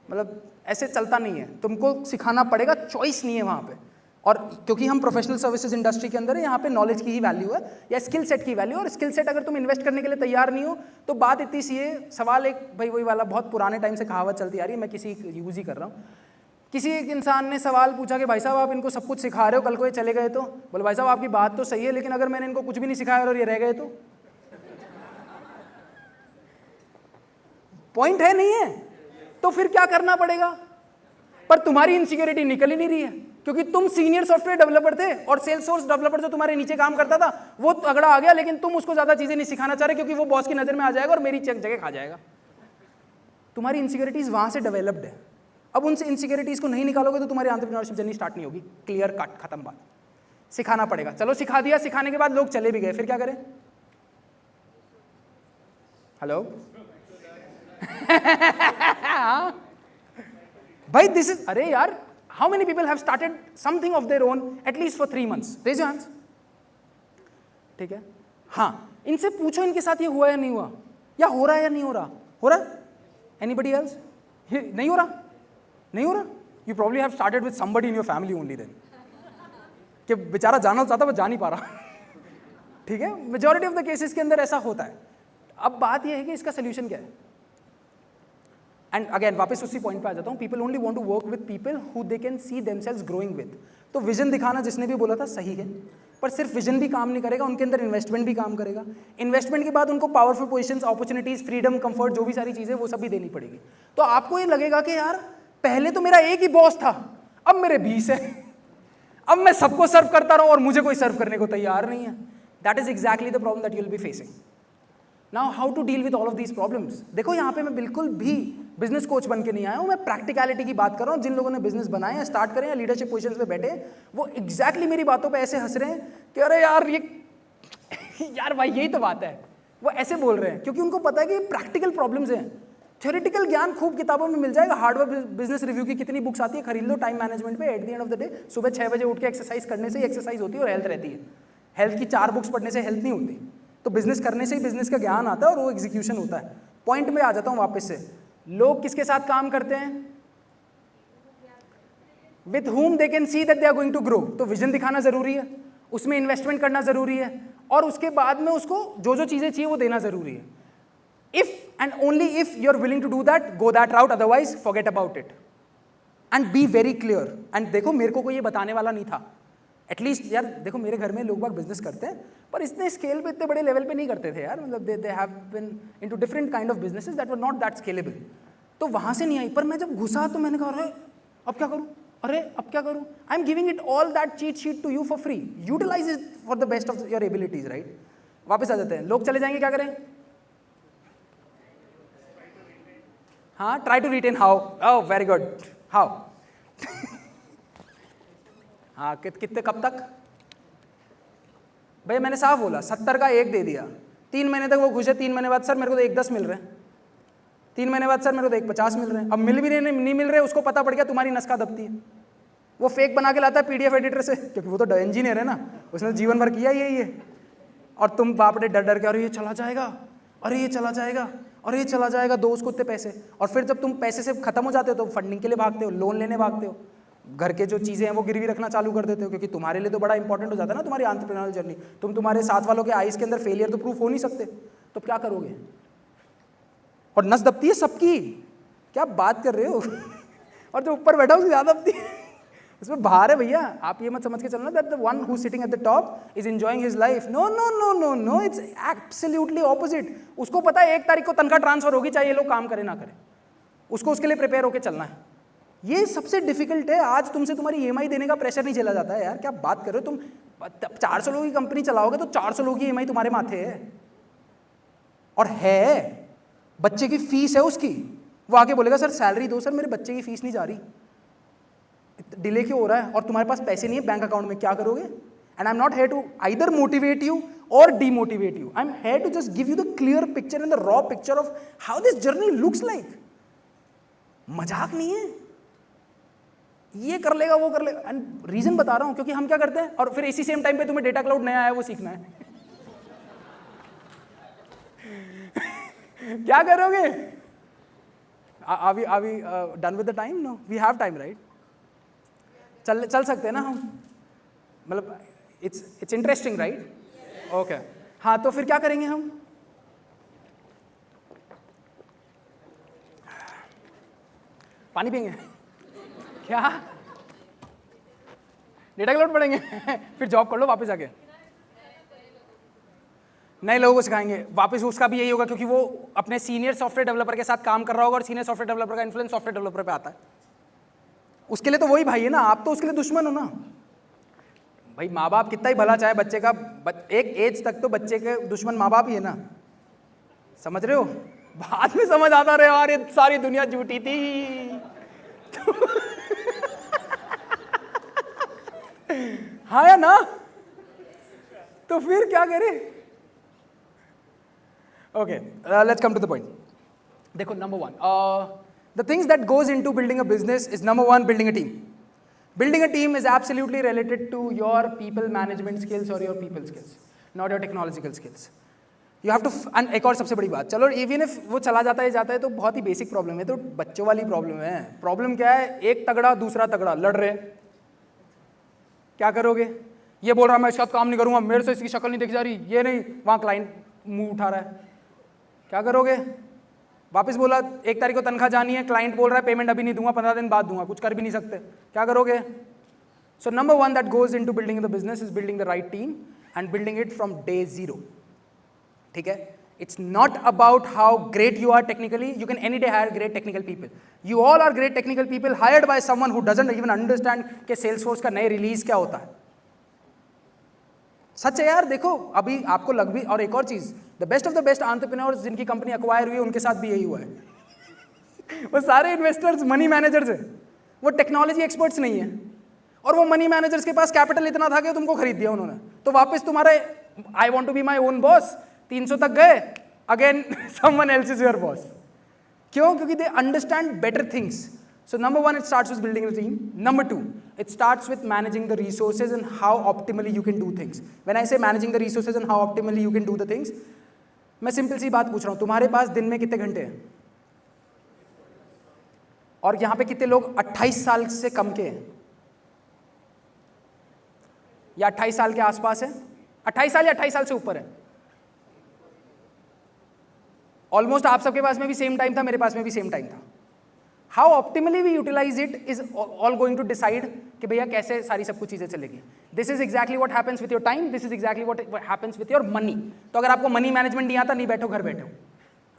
मतलब ऐसे चलता नहीं है, तुमको सिखाना पड़ेगा, चॉइस नहीं है वहाँ पे। और क्योंकि हम प्रोफेशनल सर्विसेज इंडस्ट्री के अंदर है, यहाँ पे नॉलेज की ही वैल्यू है या स्किल सेट की वैल्यू। और स्किल सेट अगर तुम इन्वेस्ट करने के लिए तैयार नहीं हो तो बात इतनी सी है। सवाल एक भाई वही वाला बहुत पुराने टाइम से कहावत चलती आ रही है, मैं किसी यूज़ ही कर रहा हूँ। किसी एक इंसान ने सवाल पूछा कि भाई साहब आप इनको सब कुछ सिखा रहे हो, कल को ये चले गए तो? बोले भाई साहब आपकी बात तो सही है, लेकिन अगर मैंने इनको कुछ भी नहीं सिखाया और ये रह गए तो? पॉइंट है नहीं है? तो फिर क्या करना पड़ेगा? पर तुम्हारी इनसिक्योरिटी निकल ही नहीं रही है, क्योंकि तुम सीनियर सॉफ्टवेयर डेवलपर थे और सेल्सफोर्स डेवलपर जो तुम्हारे नीचे काम करता था वो तगड़ा आ गया, लेकिन तुम उसको ज्यादा चीजें नहीं सिखाना चाह रहे क्योंकि वो बॉस की नजर में आ जाएगा और मेरी जगह खा जाएगा। तुम्हारी इनसिक्योरिटीज वहां से डेवलप्ड है। अब उन इनसिक्योरिटीज को नहीं निकालोगे तो तुम्हारी एंटरप्रेन्योरशिप जर्नी स्टार्ट नहीं होगी। क्लियर कट, खत्म बात। सिखाना पड़ेगा। चलो सिखा दिया, सिखाने के बाद लोग चले भी गए, फिर क्या करें? हेलो। भाई दिस इज, अरे यार, how many people have started something of their own at least for 3 months? Raise your hands. ठीक है, हाँ, इनसे पूछो इनके साथ ये हुआ या नहीं हुआ, या हो रहा है या नहीं हो रहा? हो रहा है? Anybody else? नहीं हो रहा? नहीं हो रहा? You probably have started with somebody in your family only then, कि बेचारा जाना चाहता वो जा नहीं पा रहा। ठीक है, मेजॉरिटी ऑफ द केसेस के अंदर ऐसा होता है। अब बात यह है कि इसका सोल्यूशन क्या है? एंड अगेन वापस उसी पॉइंट पे आ जाता हूँ, people only want to work with people who they can see themselves growing with. तो विजन दिखाना जिसने भी बोला था सही है, पर सिर्फ विजन भी काम नहीं करेगा, उनके अंदर इन्वेस्टमेंट भी काम करेगा। इन्वेस्टमेंट के बाद उनको powerful positions, opportunities, freedom, comfort, जो भी सारी चीजें वो सब भी देनी पड़ेगी। तो आपको ये लगेगा कि यार पहले तो मेरा एक ही बॉस था, अब मेरे 20 है, अब मैं सबको सर्व करता रहूं और मुझे कोई सर्व करने को तैयार नहीं है। That is exactly the problem that you will be facing. Now how to deal with all of these problems? देखो यहाँ पे मैं बिल्कुल भी बिजनेस कोच बन के नहीं आया हूँ, मैं प्रैक्टिकलिटी की बात कर रहा हूँ। जिन लोगों ने बिजनेस बनाए या स्टार्ट करें या लीडरशिप पोजीशंस पे बैठे, वो एग्जैक्टली मेरी बातों पे ऐसे हंस रहे हैं कि अरे यार ये यार भाई यही तो बात है। वो ऐसे बोल रहे हैं क्योंकि उनको पता है कि प्रैक्टिकल प्रॉब्लम्स हैं। थ्योरेटिकल ज्ञान खूब किताबों में मिल जाएगा, हार्डवेयर बिजनेस रिव्यू की कितनी बुक्स आती है, खरीद लो टाइम मैनेजमेंट पे। Eight the end of the day सुबह 6 बजे उठ के एक्सरसाइज करने से ही एक्सरसाइज होती है और हेल्थ रहती है। हेल्थ की 4 बुक्स पढ़ने से हेल्थ नहीं होती। तो बिजनेस करने से ही बिजनेस का ज्ञान आता है और वो एग्जीक्यूशन होता है। पॉइंट में आ जाता हूँ वापस से, लोग किसके साथ काम करते हैं? with whom they can see that they are going to grow. तो विजन दिखाना जरूरी है, उसमें इन्वेस्टमेंट करना जरूरी है, और उसके बाद में उसको जो जो चीजें चाहिए वो देना जरूरी है. If and only if you are willing to do that, go that route. Otherwise, forget about it. And be very clear. And देखो मेरे को कोई ये बताने वाला नहीं था. एटलीस्ट यार देखो मेरे घर में लोग बाग बिजनेस करते हैं, पर इतने स्केल पे इतने बड़े लेवल पे नहीं करते थे यार. मतलब they have been into different kind of businesses that were not that scalable. तो वहाँ से नहीं आई. पर मैं जब घुसा तो मैंने कहा अरे अब क्या करूँ, अरे अब क्या करूँ. I am giving it all that cheat sheet to you for free. Utilize it for the best of your abilities. Right. वापस आ जाते हैं. लोग चले जाएंगे, क्या करें. हाँ, try to retain. How. Oh very good. How. हाँ, कितने कब तक. भैया मैंने साफ बोला 70 का 1 दे दिया. 3 महीने तक वो खुश है. 3 महीने बाद सर मेरे को तो 1.10 मिल रहे हैं. 3 महीने बाद सर मेरे को तो 1.50 मिल रहे हैं. अब मिल भी नहीं मिल रहे. उसको पता पड़ गया तुम्हारी नस का दबती है. वो फेक बना के लाता है पीडीएफ एडिटर से, क्योंकि वो तो इंजीनियर है ना, उसने जीवन भर किया यही है. और तुम बाप रे डर डर के, अरे ये चला जाएगा, अरे ये चला जाएगा, अरे ये चला जाएगा, दो उसको इतने पैसे. और फिर जब तुम पैसे से खत्म हो जाते हो तो फंडिंग के लिए भागते हो, लोन लेने भागते हो, घर के जो चीज़ें हैं वो गिरवी रखना चालू कर देते हो, क्योंकि तुम्हारे लिए तो बड़ा इंपॉर्टेंट हो जाता है ना तुम्हारी एंटरप्रेन्योरियल जर्नी. तुम्हारे साथ वालों के आइस के अंदर फेलियर तो प्रूफ हो नहीं सकते, तो क्या करोगे. और नस दबती है सबकी, क्या बात कर रहे हो. और जो ऊपर बैठा उसकी ज़्यादा दबती है, उसमें बाहर है भैया. आप ये मत समझ के चलना that the one who sitting at the top is enjoying his life. No no no no no, it's absolutely opposite. उसको पता है 1 तारीख को तनख्वाह ट्रांसफर होगी, चाहे ये लोग काम करें ना करें. उसको उसके लिए प्रिपेयर होकर चलना है. ये सबसे डिफिकल्ट है. आज तुमसे तुम्हारी ईएमआई देने का प्रेशर नहीं झेला जाता है यार. क्या बात कर रहे हो तुम. 400 लोगों की कंपनी चलाओगे तो 400 लोगों की ईएमआई तुम्हारे माथे है. और है, बच्चे की फीस है उसकी. वो आके बोलेगा सर सैलरी दो, सर मेरे बच्चे की फीस नहीं जा रही, डिले क्यों हो रहा है, और तुम्हारे पास पैसे नहीं है बैंक अकाउंट में, क्या करोगे. And I am not here to either motivate you और demotivate you. I am here to just give you the clear picture and the raw picture of how this journey looks like. मजाक नहीं है. ये कर लेगा वो कर लेगा. एंड रीजन बता रहा हूं क्योंकि हम क्या करते हैं, और फिर इसी सेम टाइम पे तुम्हें डेटा क्लाउड नया आया वो सीखना है. क्या करोगे. are we done with the time? No, we have time, right? चल सकते हैं ना हम. मतलब इट्स इंटरेस्टिंग, राइट. ओके. हाँ, तो फिर क्या करेंगे हम. पानी पियेंगे. क्या डेटा क्लाउड पढ़ेंगे. फिर जॉब कर लो वापस जाके. नए लोगों को सिखाएंगे वापस. उसका भी यही होगा क्योंकि वो अपने सीनियर सॉफ्टवेयर डेवलपर के साथ काम कर रहा होगा, और सीनियर सॉफ्टवेयर डेवलपर का इन्फ्लुएंस सॉफ्टवेयर डेवलपर पे आता है. उसके लिए तो वही भाई है ना. आप तो उसके लिए दुश्मन हो ना भाई. माँ बाप कितना ही भला चाहे बच्चे का, एक एज तक तो बच्चे के दुश्मन माँ बाप ही है ना. समझ रहे हो. बाद में समझ आता रहे यार ये सारी दुनिया झूठी थी. हाँ या ना. तो फिर क्या करें. Okay, let's come to the point. देखो, number 1, the things that goes into building a business is number 1, building a team. Building a team is absolutely related to your people management skills or your people skills, not your technological skills. You have to, and एक और सबसे बड़ी बात, चलो even if वो चला जाता है तो बहुत ही बेसिक प्रॉब्लम है, तो बच्चों वाली प्रॉब्लम है. प्रॉब्लम क्या है, एक तगड़ा दूसरा तगड़ा लड़ रहे. क्या करोगे. ये बोल रहा मैं इसका काम नहीं करूंगा, मेरे से इसकी शक्ल नहीं देखी जा रही, ये नहीं, वहाँ क्लाइंट मुंह उठा रहा है. क्या करोगे. वापस बोला 1 तारीख को तनख्वाह जानी है, क्लाइंट बोल रहा है पेमेंट अभी नहीं दूंगा, 15 दिन बाद दूंगा, कुछ कर भी नहीं सकते. क्या करोगे. So number 1 that goes into building the business is building the right team and building it from day 0. ठीक है. It's not about how great you are technically. You can any day hire great technical people. You all are great technical people hired by someone who doesn't even understand कि सेल्सफोर्स का नए रिलीज क्या होता है. सच है यार. देखो अभी आपको लग भी, और एक और चीज, the best of the best entrepreneurs जिनकी कंपनी अक्वायर हुई है उनके साथ भी यही हुआ है. वो सारे इन्वेस्टर्स मनी मैनेजर्स हैं, वो टेक्नोलॉजी एक्सपर्ट्स नहीं है. और वो मनी मैनेजर्स के पास कैपिटल इतना था कि तुमको खरीद दिया उन्होंने. तो वापस तुम्हारे I want to be my own boss 300 तक गए, again someone else is your boss. क्यों. क्योंकि they understand better things. So number 1, it starts with building a team. Number 2, it starts with managing the resources and how optimally you can do things. When I say managing the resources and how optimally you can do the things, मैं सिंपल सी बात पूछ रहा हूँ, तुम्हारे पास दिन में कितने घंटे हैं. और यहाँ पे कितने लोग 28 साल से कम के हैं. या 28 साल के आसपास है, 28 साल या 28 साल से ऊपर है। ऑलमोस्ट आप सबके पास में भी सेम टाइम था, मेरे पास में भी सेम टाइम था। How optimally we utilize it is all going to decide कि भैया कैसे सारी सब कुछ चीजें चलेगी। This is exactly what happens with your time, this is exactly what happens with your money. तो अगर आपको मनी मैनेजमेंट नहीं आता, नहीं बैठो, घर बैठो।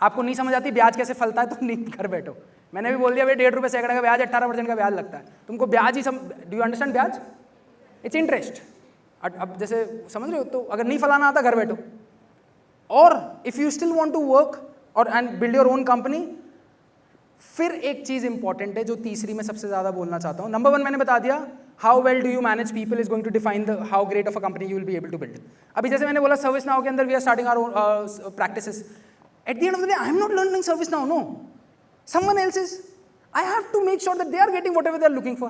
आपको नहीं समझ आती ब्याज कैसे फलता है, तो नहीं, घर बैठो। मैंने भी बोल दिया भाई 1.5 रुपये सैकड़े का ब्याज, 18% का ब्याज लगता है। तुमको ब्याज ही डू यू अंडरस्टैंड ब्याज? It's interest. अब जैसे समझ रहे हो, तो अगर नहीं फलाना आता, घर बैठो। और if you still want to work और and build your own company, फिर एक चीज इंपॉर्टेंट है जो तीसरी में सबसे ज्यादा बोलना चाहता हूं। नंबर 1 मैंने बता दिया, how well do you manage people is going to define the how great of a company you will be able to build. अभी जैसे मैंने बोला सर्विस नाउ के अंदर we are starting our practices. At the end of the day I am not learning ServiceNow, no, someone else is. I have to make sure that they are getting whatever they are looking for,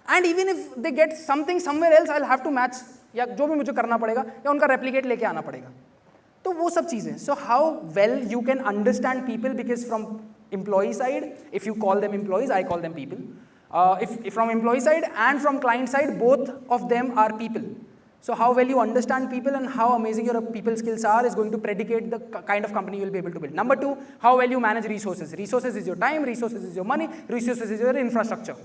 and even if they get something somewhere else, I'll have to match, या जो भी मुझे करना पड़ेगा या उनका रेप्लिकेट लेके आना पड़ेगा। तो वो सब चीजें। So how well you can understand people, because from employee side, if you call them employees, I call them people. If from employee side and from client side, both of them are people. So how well you understand people and how amazing your people skills are is going to predicate the kind of company you will be able to build. Number 2, how well you manage resources. Resources is your time, resources is your money, resources is your infrastructure.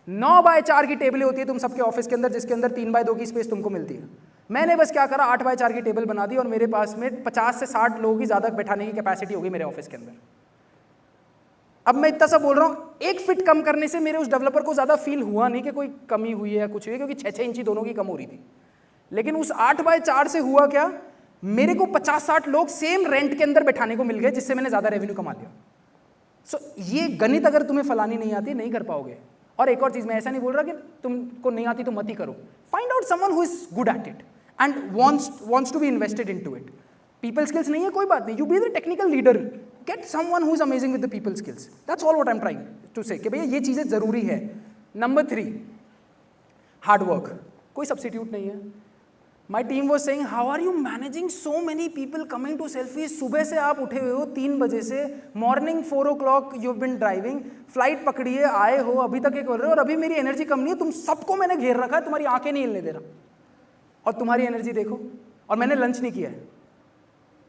9x4 की टेबलें होती है तुम सबके ऑफिस के अंदर, जिसके अंदर 3x2 की स्पेस तुमको मिलती है। मैंने बस क्या करा, 8x4 की टेबल बना दी और मेरे पास में 50 से 60 लोगों की ज़्यादा बैठाने की कैपेसिटी होगी मेरे ऑफिस के अंदर। अब मैं इतना सा बोल रहा हूँ, 1 फीट कम करने से मेरे उस डेवलपर को ज़्यादा फील हुआ नहीं कि कोई कमी हुई है या कुछ हुई है, क्योंकि 6-6 इंची दोनों की कम हो रही थी। लेकिन उस 8x4 से हुआ क्या, मेरे को 50-60 लोग सेम रेंट के अंदर बैठाने को मिल गए, जिससे मैंने ज़्यादा रेवेन्यू कमा लिया। सो ये गणित अगर तुम्हें फलानी नहीं आती, नहीं कर पाओगे। और एक और चीज़, मैं ऐसा नहीं बोल रहा कि तुमको नहीं आती तो मत ही करो। Find out someone who is good at it and wants to be invested into it. People skills नहीं है, कोई बात नहीं, you be the technical leader, get someone who is amazing with the people skills. That's all what I am trying to say, कि भैया ये चीज़ें ज़रूरी है। Number 3, hard work. कोई सब्सिट्यूट नहीं है। My team was saying, how are you managing so many people coming to selfie. सुबह से आप उठे हुए हो 3 बजे से, morning 4 o'clock you have been driving, flight पकड़िए, आए हो, अभी तक ये कर रहे हो, और अभी मेरी एनर्जी कम नहीं है, तुम सबको मैंने घेर रखा है, तुम्हारी आंखें नहीं हिलने दे रहा, और तुम्हारी एनर्जी देखो, और मैंने लंच नहीं किया है।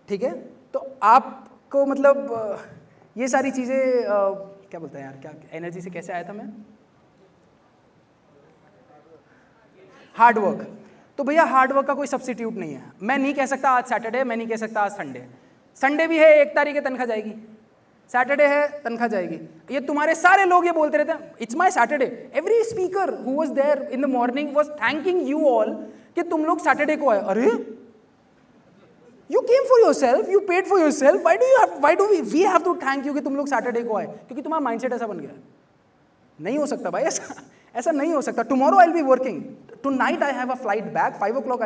ठीक है, तो आपको मतलब ये सारी चीज़ें क्या बोलते हैं यार, क्या एनर्जी से कैसे आया था मैं, हार्ड वर्क। तो भैया हार्ड वर्क का कोई सब्सिट्यूट नहीं है। मैं नहीं कह सकता आज सैटरडे, मैं नहीं कह सकता आज संडे। संडे भी है, 1 तारीख है तनख्वाह जाएगी, सैटरडे है तनख्वाह जाएगी। ये तुम्हारे सारे लोग ये बोलते रहते हैं, it's my Saturday. Every speaker who was there in the morning was thanking you all कि तुम लोग सैटरडे को आए। अरे you came for yourself, you paid for yourself, why do we have to thank you कि तुम लोग सैटरडे को आए, क्योंकि तुम्हारा माइंडसेट ऐसा बन गया है। नहीं हो सकता भाई, ऐसा नहीं हो सकता। Tomorrow I will be working, tonight I have a flight back, 5 o'clock,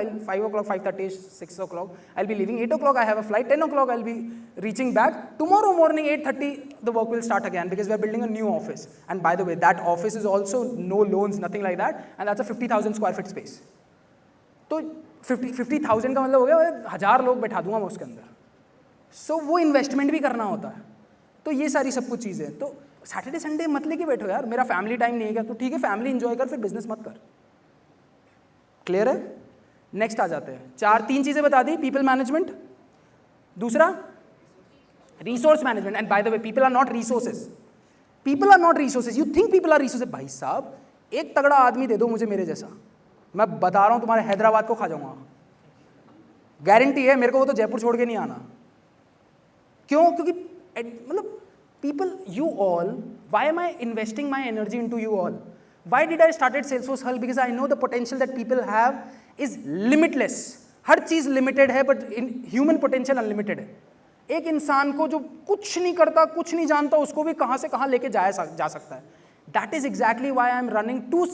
5:30, 6 o'clock I'll be leaving, 8 o'clock I have a flight, 10 o'clock I'll be reaching back. Tomorrow morning 8:30 the work will start again, because we are building a new office, and by the way that office is also no loans, nothing like that, and that's a 50,000 square feet space. तो 50,000 का मतलब हो गया 1000 लोग बैठा दूंगा मैं उसके अंदर। सो वो इन्वेस्टमेंट भी करना होता है। तो ये सारी सब कुछ चीज़ें, तो सैटरडे संडे मत लेके बैठो यार, मेरा फैमिली टाइम नहीं है क्या, तो ठीक है फैमिली इंजॉय कर, फिर बिजनेस मत कर। क्लियर है? नेक्स्ट आ जाते हैं। 3 चीजें बता दी, पीपल मैनेजमेंट, दूसरा resource management. And by the way people are not resources, people are not resources, you think people are resources. भाई साहब एक तगड़ा आदमी दे दो मुझे मेरे जैसा, मैं बता रहा हूं तुम्हारे हैदराबाद को खा जाऊंगा, गारंटी है। मेरे को वो तो जयपुर छोड़ के नहीं आना। क्यों? क्योंकि मतलब people, you all, why am I investing my energy into you all? Why did I started Salesforce Hull? Because I know the potential that people have is limitless. हर चीज लिमिटेड है, बट ह्यूमन पोटेंशियल अनलिमिटेड है। एक इंसान को जो कुछ नहीं करता, कुछ नहीं जानता, उसको भी कहां से कहां लेके जा सकता है। That is exactly why I am running 2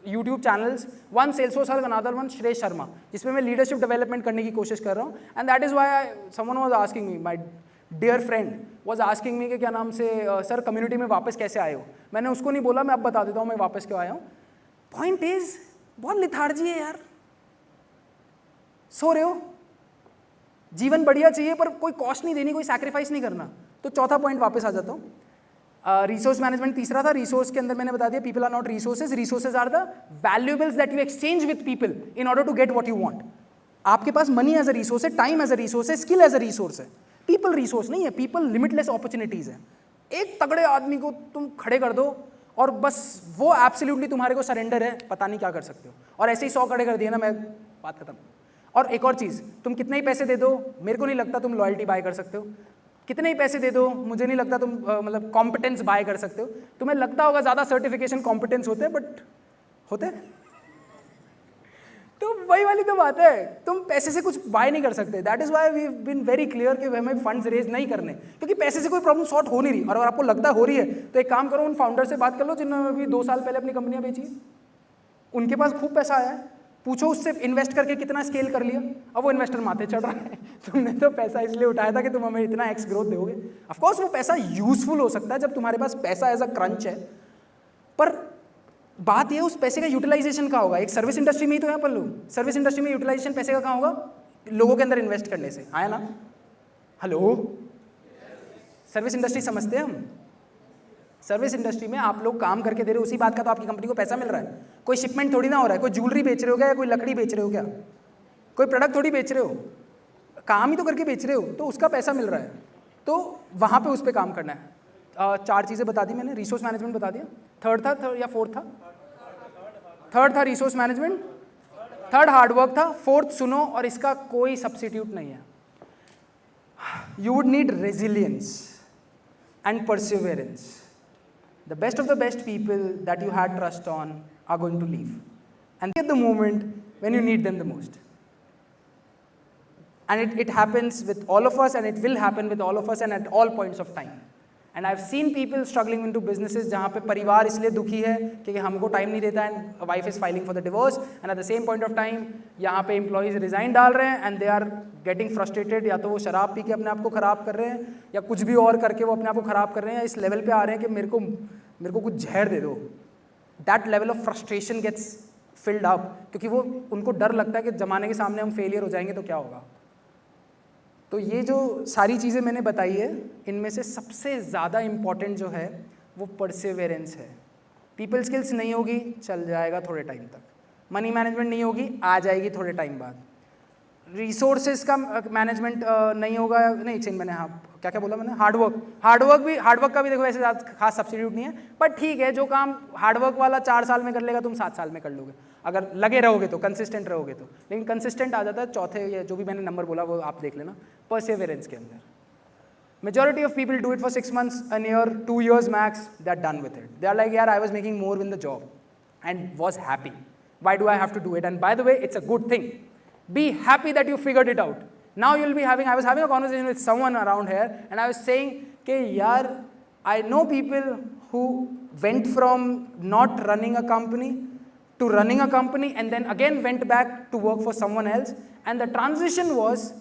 YouTube channels, one Salesforce Hull, another one Shresh Sharma, जिसमें मैं लीडरशिप डेवलपमेंट करने की कोशिश कर रहा हूँ। And that is why someone was asking me, my dear friend was asking me कि क्या नाम से, सर कम्युनिटी में वापस कैसे आए हो। मैंने उसको नहीं बोला, मैं अब बता देता हूँ मैं वापस क्यों आया हूँ। पॉइंट इज बहुत लिथार्जी है यार, सो रहे हो, जीवन बढ़िया चाहिए पर कोई कॉस्ट नहीं देनी, कोई सैक्रिफाइस नहीं करना। तो चौथा पॉइंट वापस आ जाता हूँ, रिसोर्स मैनेजमेंट तीसरा था. रिसोर्स के अंदर मैंने बता दिया people are not resources. Resources are the valuables that you exchange with people in order to get what you want. आपके पास मनी एज अ रिसोर्स है, टाइम एज अ रिसोर्स है, स्किल एज अ रिसोर्स है. पीपल रिसोर्स नहीं है. पीपल लिमिटलेस अपॉर्चुनिटीज है. एक तगड़े आदमी को तुम खड़े कर दो और बस वो एब्सोल्युटली तुम्हारे को सरेंडर है, पता नहीं क्या कर सकते हो. और ऐसे ही 100 खड़े कर दिए ना, मैं बात खत्म. और एक और चीज़, तुम कितने ही पैसे दे दो, मेरे को नहीं लगता तुम लॉयल्टी बाय कर सकते हो. कितने ही पैसे दे दो, मुझे नहीं लगता तुम मतलब कॉम्पिटेंस बाय कर सकते हो. तुम्हें लगता होगा ज़्यादा सर्टिफिकेशन कॉम्पिटेंस होते हैं, बट होते हैं. तो वही वाली तो बात है, तुम पैसे से कुछ बाय नहीं कर सकते. That is why we been very clear कि हमें फंड्स रेज नहीं करने, क्योंकि पैसे से कोई प्रॉब्लम सॉर्ट हो नहीं रही. और अगर आपको लगता हो रही है तो एक काम करो, उन फाउंडर से बात कर लो जिन्होंने अभी 2 साल पहले अपनी कंपनियां बेची है. उनके पास खूब पैसा आया है, पूछो उससे इन्वेस्ट करके कितना स्केल कर लिया. अब वो इन्वेस्टर माथे चढ़ रहा है तुमने तो पैसा इसलिए उठाया था कि तुम हमें इतना एक्स ग्रोथ दोगे. ऑफकोर्स वो पैसा यूजफुल हो सकता है जब तुम्हारे पास पैसा एज अ क्रंच है, पर बात ये उस पैसे का यूटिलाइजेशन का होगा. एक सर्विस इंडस्ट्री में ही तो है पल्लू. सर्विस इंडस्ट्री में यूटिलाइजेशन पैसे का कहाँ होगा? लोगों के अंदर इन्वेस्ट करने से. आया ना? हेलो, सर्विस इंडस्ट्री समझते हैं हम. सर्विस इंडस्ट्री में आप लोग काम करके दे रहे हो, उसी बात का तो आपकी कंपनी को पैसा मिल रहा है. कोई शिपमेंट थोड़ी ना हो रहा है. कोई ज्वेलरी बेच रहे हो क्या, या कोई लकड़ी बेच रहे हो क्या, कोई प्रोडक्ट थोड़ी बेच रहे हो, काम ही तो करके बेच रहे हो, तो उसका पैसा मिल रहा है. तो वहाँ पे उस पर काम करना है. 4 चीज़ें बता दी मैंने. रिसोर्स मैनेजमेंट बता दिया. थर्ड था या फोर्थ था? थर्ड था रिसोर्स मैनेजमेंट. थर्ड हार्डवर्क था. फोर्थ सुनो, और इसका कोई सब्सिट्यूट नहीं है. You would need resilience and perseverance. The best of the best people that you had trust on are going to leave, and at the moment when you need them the most. And it happens with all of us, and it will happen with all of us, and at all points of time. And I've seen people struggling into businesses जहाँ पे परिवार इसलिए दुखी है क्योंकि हमको टाइम नहीं देता, and wife is filing for the divorce, and at the same point of time यहाँ पे employees resign डाल रहे हैं, and they are getting frustrated. या तो वो शराब पी के अपने आप को ख़राब कर रहे हैं, या कुछ भी और करके वो अपने आप को ख़राब कर रहे हैं. इस लेवल पे आ रहे हैं कि मेरे को कुछ जहर दे दो. That level of frustration gets filled up, क्योंकि वो उनको डर लगता है कि ज़माने के सामने हम फेलियर हो जाएंगे तो क्या होगा. तो ये जो सारी चीज़ें मैंने बताई है, इनमें से सबसे ज़्यादा इम्पॉर्टेंट जो है वो परसिवेरेंस है. पीपल स्किल्स नहीं होगी, चल जाएगा थोड़े टाइम तक. मनी मैनेजमेंट नहीं होगी, आ जाएगी थोड़े टाइम बाद. रिसोर्सेज का मैनेजमेंट नहीं होगा, नहीं एक सेकंड, मैंने हाँ क्या क्या बोला मैंने, हार्डवर्क का भी देखो वैसे ज़्यादा खास सब्सिट्यूट नहीं है, पर ठीक है, जो काम हार्डवर्क वाला 4 साल में कर लेगा, तुम 7 साल में कर लोगे अगर लगे रहोगे तो, कंसिस्टेंट रहोगे तो. लेकिन कंसिस्टेंट आ जाता है चौथे, ये जो भी मैंने नंबर बोला वो आप देख लेना, परसिवरेंस के अंदर. Majority of people do it for 6 months, a year, 2 years max, they're done with it. They are like, yeah, I was making more in the job and was happy. Why do I have to do it? And by the way, it's a good thing. Be happy that you figured it out. Now you'll be having, I was having a conversation with someone around here, and I was saying, okay, yaar, I know people who went from not running a company to running a company, and then again went back to work for someone else. And the transition was,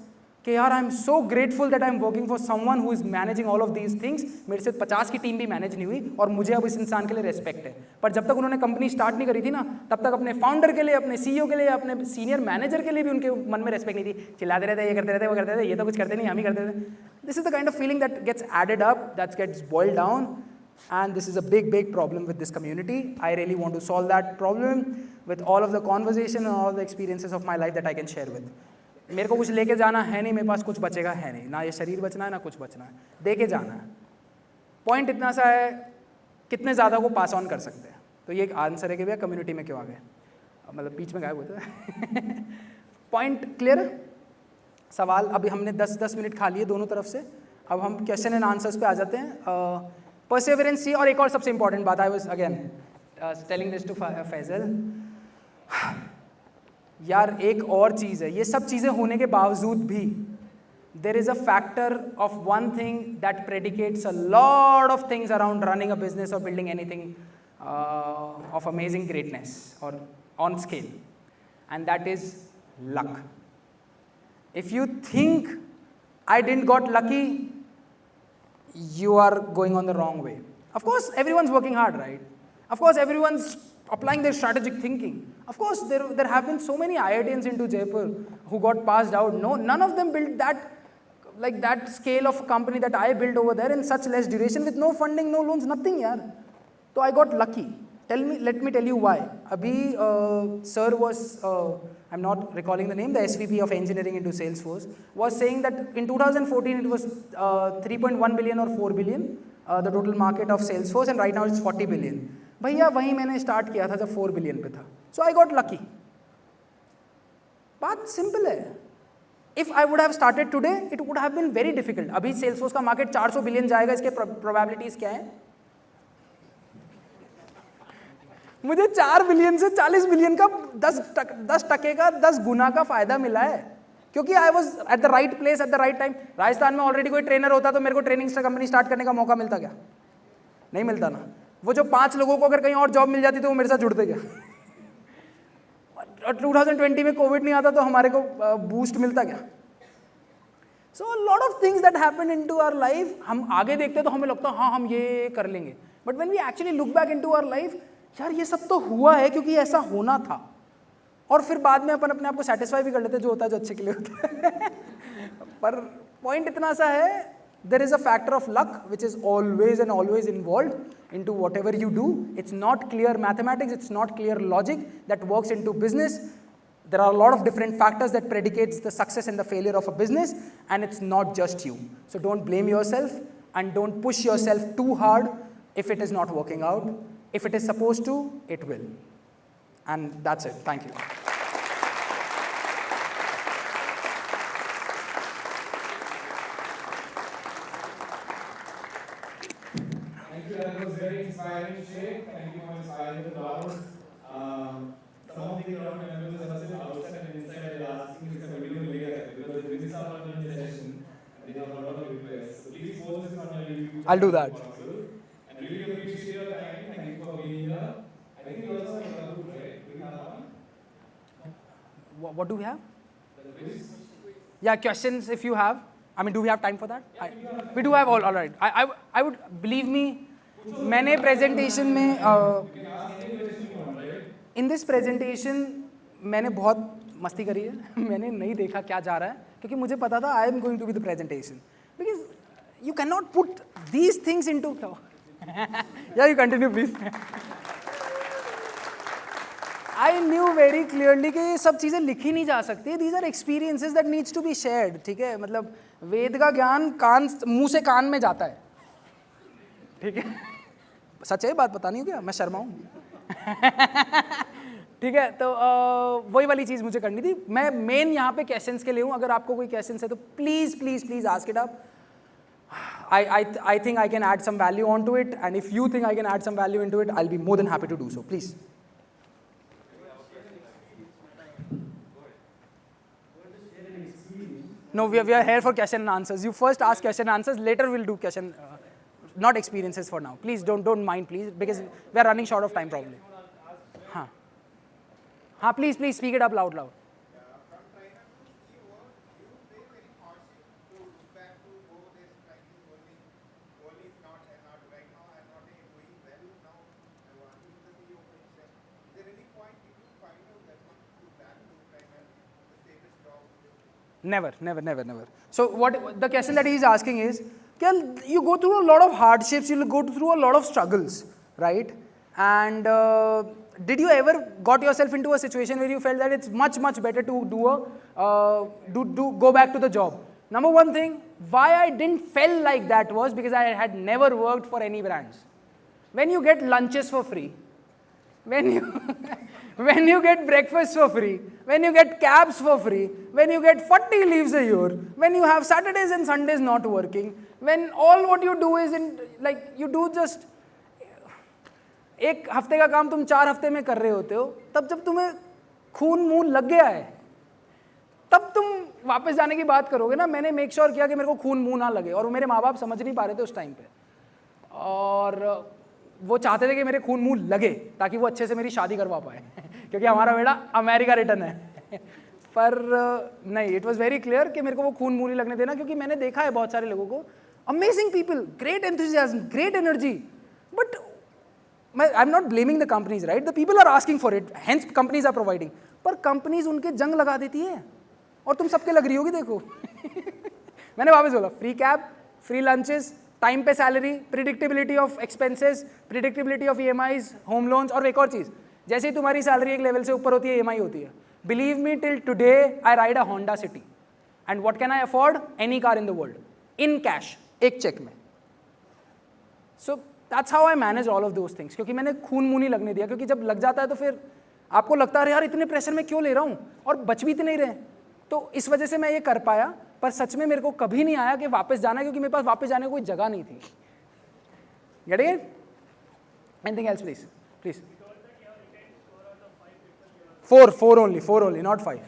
कि यार I am so grateful that I am working for someone who is managing all of these things. मेरे से 50 की टीम भी मैनेज नहीं हुई, और मुझे अब इस इंसान के लिए रेस्पेक्ट है. पर जब तक उन्होंने कंपनी स्टार्ट नहीं करी थी ना, तब तक अपने फाउंडर के लिए, अपने सीईओ के लिए, अपने सीनियर मैनेजर के लिए भी उनके मन में रेस्पेक्ट नहीं थी. चिल्लाते रहते, ये करते रहते, वो करते रहते, ये तो कुछ करते नहीं, हम ही करते थे. This is the kind of feeling that gets added up, that gets boiled down, and this is a big problem with this community. I really want to solve that problem with all of the conversation and all the experiences of my life that I can share with. मेरे को कुछ लेके जाना है नहीं, मेरे पास कुछ बचेगा है नहीं, ना ये शरीर बचना है ना कुछ बचना है, दे के जाना है. पॉइंट इतना सा है, कितने ज़्यादा को पास ऑन कर सकते हैं. तो ये एक आंसर है कि भैया कम्युनिटी में क्यों आ गए, मतलब बीच में गायब होते हैं. पॉइंट क्लियर है? सवाल अभी हमने 10 मिनट खा लिए दोनों तरफ से. अब हम क्वेश्चन एंड आंसर्स पे आ जाते हैं. परसिवरेंस. और एक और सबसे इंपॉर्टेंट बात, I was again telling this to Faisal. यार एक और चीज़ है, ये सब चीज़ें होने के बावजूद भी there is a factor of one thing that predicates a lot of things around running a business or building anything of amazing greatness or on scale, and that is luck. If you think I didn't got lucky, you are going on the wrong way. Of course everyone's working hard, right? Of course everyone's applying their strategic thinking. Of course there have been so many IITians into Jaipur who got passed out. No, none of them built that like that scale of company that I built over there in such less duration with no funding, no loans, nothing यार. So I got lucky. Let me tell you why. Abhi, sir was, I'm not recalling the name, the SVP of engineering into Salesforce, was saying that in 2014 it was 3.1 billion or 4 billion, the total market of Salesforce, and right now it's 40 billion. भैया वहीं मैंने start किया था जब 4 billion पे था. So I got lucky. बात simple है. If I would have started today, it would have been very difficult. अभी Salesforce का market 400 billion जाएगा, इसके probabilities क्या हैं? मुझे 4 बिलियन से 40 बिलियन का 10% का 10 गुना का फायदा मिला है, क्योंकि I was at the right place at the right time. Rajasthan में ऑलरेडी कोई ट्रेनर होता तो मेरे को ट्रेनिंग कंपनी स्टार्ट करने का मौका मिलता क्या? नहीं मिलता ना. वो जो 5 लोगों को अगर कहीं और जॉब मिल जाती तो वो मेरे साथ जुड़ते क्या? 2020 में कोविड नहीं आता तो हमारे को बूस्ट मिलता क्या? So lot of things that happen in to our life, हम आगे देखते तो हमें लगता है हाँ हम ये कर लेंगे, but when we actually look back in to our life, यार ये सब तो हुआ है क्योंकि ऐसा होना था. और फिर बाद में अपन अपने आप को सेटिस्फाई भी कर लेते जो होता है, जो अच्छे के लिए होता है. पर पॉइंट इतना सा है, there is a factor of luck which is always and always involved into whatever you do. It's not clear mathematics, it's not clear logic that works into business. There are a lot of different factors that predicates the success and the failure of a business, and it's not just you. So don't blame yourself and don't push yourself too hard if it is not working out. If it is supposed to, it will. And that's it. Thank you. Thank you. That was very inspiring, Shay. Thank you for inspiring the crowd. Some of the crowd members are still outside and inside. They're asking if a video will be there because the business are not in the session. They have a lot of requests. So please post this on our YouTube. I'll do that. And really appreciate your time. Thank you for being here. I think we also have a good right? Do we have one? What do we have? The quiz. Yeah, questions if you have. I mean, do we have time for that? We do have all right. I would, believe me, मैंने presentation में in this presentation मैंने बहुत मस्ती करी है. मैंने नहीं देखा क्या जा रहा है, क्योंकि मुझे पता था I am going to be the presentation, because you cannot put these things into. Yeah, you continue please. I knew very clearly कि ये सब चीज़ें लिखी नहीं जा सकती. These are experiences that needs to be shared. ठीक है, मतलब वेद का ज्ञान कान मुंह से कान में जाता है. ठीक है, सच है, बात पता नहीं हो क्या, मैं शर्माऊँ. ठीक है, तो वही वाली चीज़ मुझे करनी थी. मैं मेन यहाँ पे क्वेश्चंस के लिए हूँ. अगर आपको कोई क्वेश्चंस है तो please please please ask it up. I think I can add some value onto it, and if you think I can add some value into it, I'll be more than happy to do so. Please. No, we are here for question and answers. You first ask question and answers, later we'll do question, not experiences for now. Please don't mind, please, because we are running short of time probably. हाँ, please speak it up loud. Never. So what the question that he is asking is, you go through a lot of hardships, you'll go through a lot of struggles, right? And did you ever got yourself into a situation where you felt that it's much better to go back to the job? Number one thing, why I didn't feel like that was because I had never worked for any brands. When you get lunches for free, when you get breakfast for free, when you get cabs for free, when you get 40 leaves a year, when you have Saturdays and Sundays not working, when all what you do is you do just एक हफ्ते का काम तुम 4 हफ्ते में कर रहे होते हो, तब जब तुम्हें खून मुंह लग गया है तब तुम वापस जाने की बात करोगे ना. मैंने मेक श्योर किया कि मेरे को खून मुंह ना लगे, और मेरे माँ बाप समझ नहीं पा रहे थे उस टाइम पे, और वो चाहते थे कि मेरे खून मुंह लगे ताकि वो अच्छे से मेरी शादी करवा पाए क्योंकि हमारा बेटा अमेरिका रिटर्न है. पर नहीं, इट वॉज वेरी क्लियर कि मेरे को वो खून मुंह नहीं लगने देना, क्योंकि मैंने देखा है बहुत सारे लोगों को, amazing people, great enthusiasm, great energy, but I am not blaming the companies, right? The people are asking for it, hence companies are providing, पर कंपनीज उनके जंग लगा देती है और तुम सबके लग रही होगी. देखो मैंने वापस बोला, free cab, free lunches, time पे salary, predictability of expenses, predictability of EMIs, home loans, और एक और चीज़, जैसे ही तुम्हारी सैलरी एक लेवल से ऊपर होती है EMI होती है. Believe me, till today I ride a Honda city and what can I afford? Any car in the world, in cash, एक चेक में. So that's how I manage all of those things, क्योंकि मैंने खून मुंह नहीं लगने दिया, क्योंकि जब लग जाता है तो फिर आपको लगता है यार इतने प्रेशर में क्यों ले रहा हूँ, और बच भी तो नहीं रहे. तो इस वजह से मैं ये कर पाया, पर सच में मेरे को कभी नहीं आया कि वापस जाना है, क्योंकि मेरे पास वापस जाने को कोई जगह नहीं थी. Getting it? Anything else please, please. 4 only, not 5.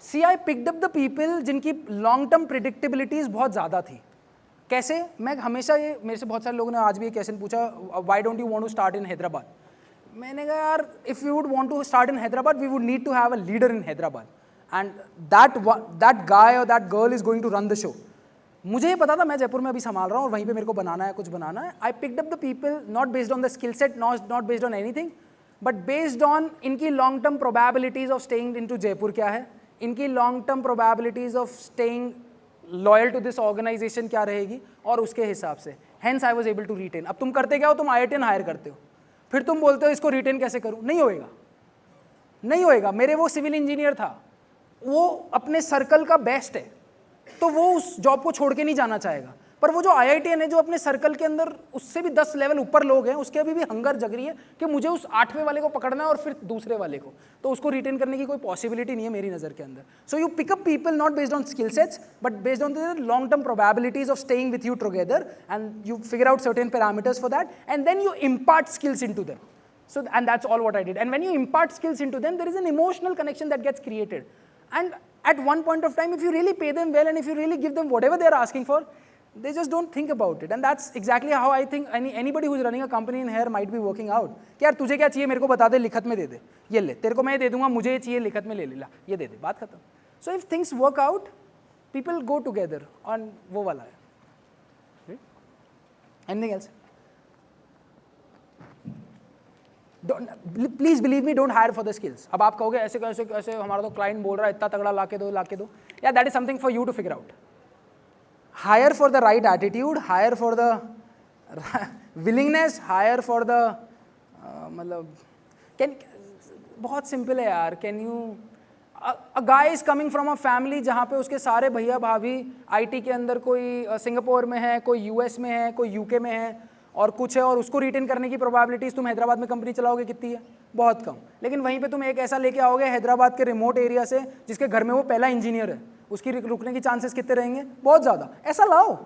See, I picked up the people जिनकी लॉन्ग टर्म प्रिडिक्टेबिलिटीज बहुत ज़्यादा थी. कैसे? मैं हमेशा ये, मेरे से बहुत सारे लोगों ने आज भी ये क्वेश्चन पूछा, why don't you want to start in Hyderabad? मैंने कहा यार, if you would want to start in Hyderabad, we would need to have a leader in Hyderabad, and that guy और that girl is going to run the show. मुझे ये पता था मैं जयपुर में अभी संभाल रहा हूँ और वहीं पे मेरे को बनाना है, कुछ बनाना है. I picked up the people not based on the skill set, not based on anything, but based on इनकी long term probabilities of staying in to Jaipur क्या है, इनकी long term probabilities of staying loyal to this organization क्या रहेगी, और उसके हिसाब से hence I was able to retain. अब तुम करते क्या हो? तुम IITian हायर करते हो, फिर तुम बोलते हो इसको रिटेन कैसे करूँ? नहीं होएगा, नहीं होएगा. मेरे वो सिविल इंजीनियर था, वो अपने सर्कल का बेस्ट है, तो वो उस जॉब को छोड़ के नहीं जाना चाहेगा. पर वो जो IITian है, जो अपने सर्कल के अंदर उससे भी 10 लेवल ऊपर लोग हैं, उसके अभी भी हंगर जग रही है कि मुझे उस 8वें वाले को पकड़ना है और फिर दूसरे वाले को, तो उसको रिटेन करने की कोई पॉसिबिलिटी नहीं है मेरी नज़र के अंदर. So you pick up people not based on skill sets, but based on the long term probabilities of staying with you together, and you figure out certain parameters for that, and then you impart skills into them. So, and that's all what I did. And when you impart skills into them, there is an emotional connection that gets created. And at one point of time, if you really pay them well and if you really give them whatever they are asking for, they just don't think about it. And that's exactly how I think anybody who is running a company in here might be working out. कि यार तुझे क्या चाहिए मेरे को बता दे, लिखत में दे दे, ये ले, तेरे को मैं ये दे दूंगा, मुझे ये चाहिए लिखत में ले ला, ये दे दे, बात खत्म. So if things work out, people go together on वो वाला है. Anything else? Please believe me, don't hire for the skills. अब आप कहोगे ऐसे कैसे कैसे, हमारा तो क्लाइंट बोल रहा है इतना तगड़ा ला के दो, या that is something for you to figure out. Hire for the right attitude, hire for the willingness, hire for the मतलब कैन, बहुत सिंपल है यार. Can you, a guy is coming from a family जहाँ पे उसके सारे भैया भाभी IT के अंदर, कोई सिंगापुर में है, कोई US में है, कोई UK में है और कुछ है, और उसको रिटेन करने की प्रोबेबिलिटीज तुम हैदराबाद में कंपनी चलाओगे कितनी है? बहुत कम. लेकिन वहीं पे तुम एक ऐसा लेके आओगे हैदराबाद के रिमोट एरिया से, जिसके घर में वो पहला इंजीनियर है, उसकी रुकने की चांसेस कितने रहेंगे? बहुत ज़्यादा. ऐसा लाओ,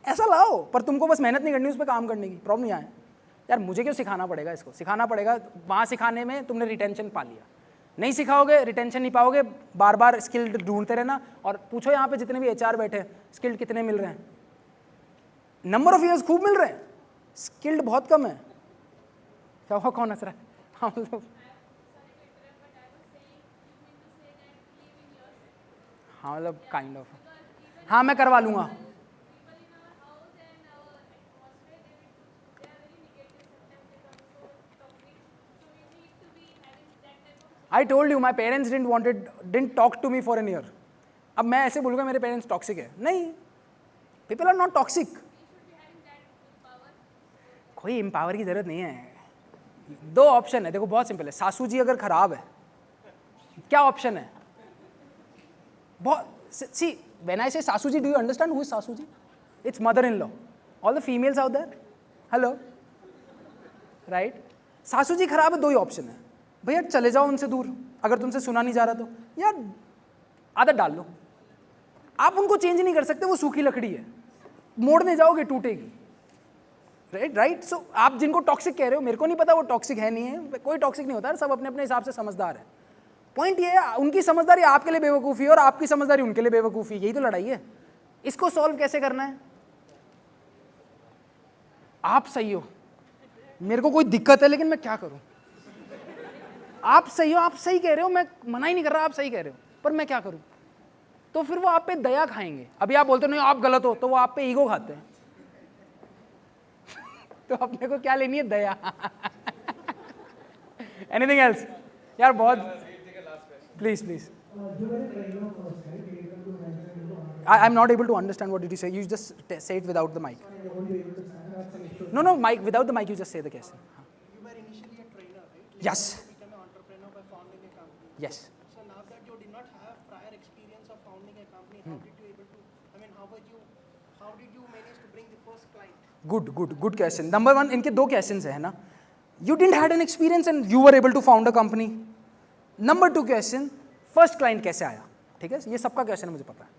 ऐसा लाओ, पर तुमको बस मेहनत नहीं करनी, उस पर काम करने की. प्रॉब्लम यहाँ है यार, मुझे क्यों सिखाना पड़ेगा इसको? सिखाना पड़ेगा वहाँ, सिखाने में तुमने रिटेंशन पा लिया. नहीं सिखाओगे, रिटेंशन नहीं पाओगे, बार बार स्किल्ड ढूंढते रहना. और पूछो यहाँ पे जितने भी HR बैठे, स्किल्ड कितने मिल रहे हैं? नंबर ऑफ ईयर्स खूब मिल रहे हैं, स्किल्ड बहुत कम है. क्या हुआ, कौन हंस रहा है? हाँ मतलब, हाँ मतलब काइंड ऑफ, हाँ मैं करवा लूँगा. I told you my parents didn't talk to me for an year. अब मैं ऐसे बोलूँगा मेरे पेरेंट्स टॉक्सिक है? नहीं, people are not toxic. कोई एम्पावर की जरूरत नहीं है. 2 ऑप्शन है, देखो बहुत सिंपल है. सासू जी अगर खराब है, क्या ऑप्शन है? बहुत सी, when I say saasu ji, do you understand who is saasu ji? It's mother in law. All the females out there, hello, right? Saasu ji खराब है, 2 ही ऑप्शन है. भैया चले जाओ उनसे दूर, अगर तुमसे सुना नहीं जा रहा तो, या आदत डाल लो. आप उनको चेंज नहीं कर सकते, वो सूखी लकड़ी है, मोड़ने जाओगे टूटेगी. राइट. सो आप जिनको टॉक्सिक कह रहे हो, मेरे को नहीं पता वो टॉक्सिक है नहीं है, कोई टॉक्सिक नहीं होता, सब अपने अपने हिसाब से समझदार है. पॉइंट ये है, उनकी समझदारी आपके लिए बेवकूफ़ी है और आपकी समझदारी उनके लिए बेवकूफ़ी, यही तो लड़ाई है. इसको सॉल्व कैसे करना है? आप सही हो, मेरे को कोई दिक्कत है, लेकिन मैं क्या करूं? आप सही हो, आप सही कह रहे हो, मैं मना ही नहीं कर रहा, आप सही कह रहे हो, पर मैं क्या करूं? तो फिर वो आप पे दया खाएंगे. अभी आप बोलते हो नहीं आप गलत हो, तो वो आप पे ईगो खाते हैं. तो अपने को क्या लेनी है? दया. Anything else? यार बहुत Please, please. I'm not able to understand what did you say. You just say it without the mic. No, mic. Without the mic, you just say the question. You were initially a trainer, right? Yes. You became an entrepreneur by founding a company. Yes. So now that you did not have prior experience of founding a company, how did you able to? I mean, how did you manage to bring the first client? Good question. Number one, इनके दो questions है ना. You didn't had an experience and you were able to found a company. Number two question, first client कैसे आया? ठीक है, ये सबका question है मुझे पता है.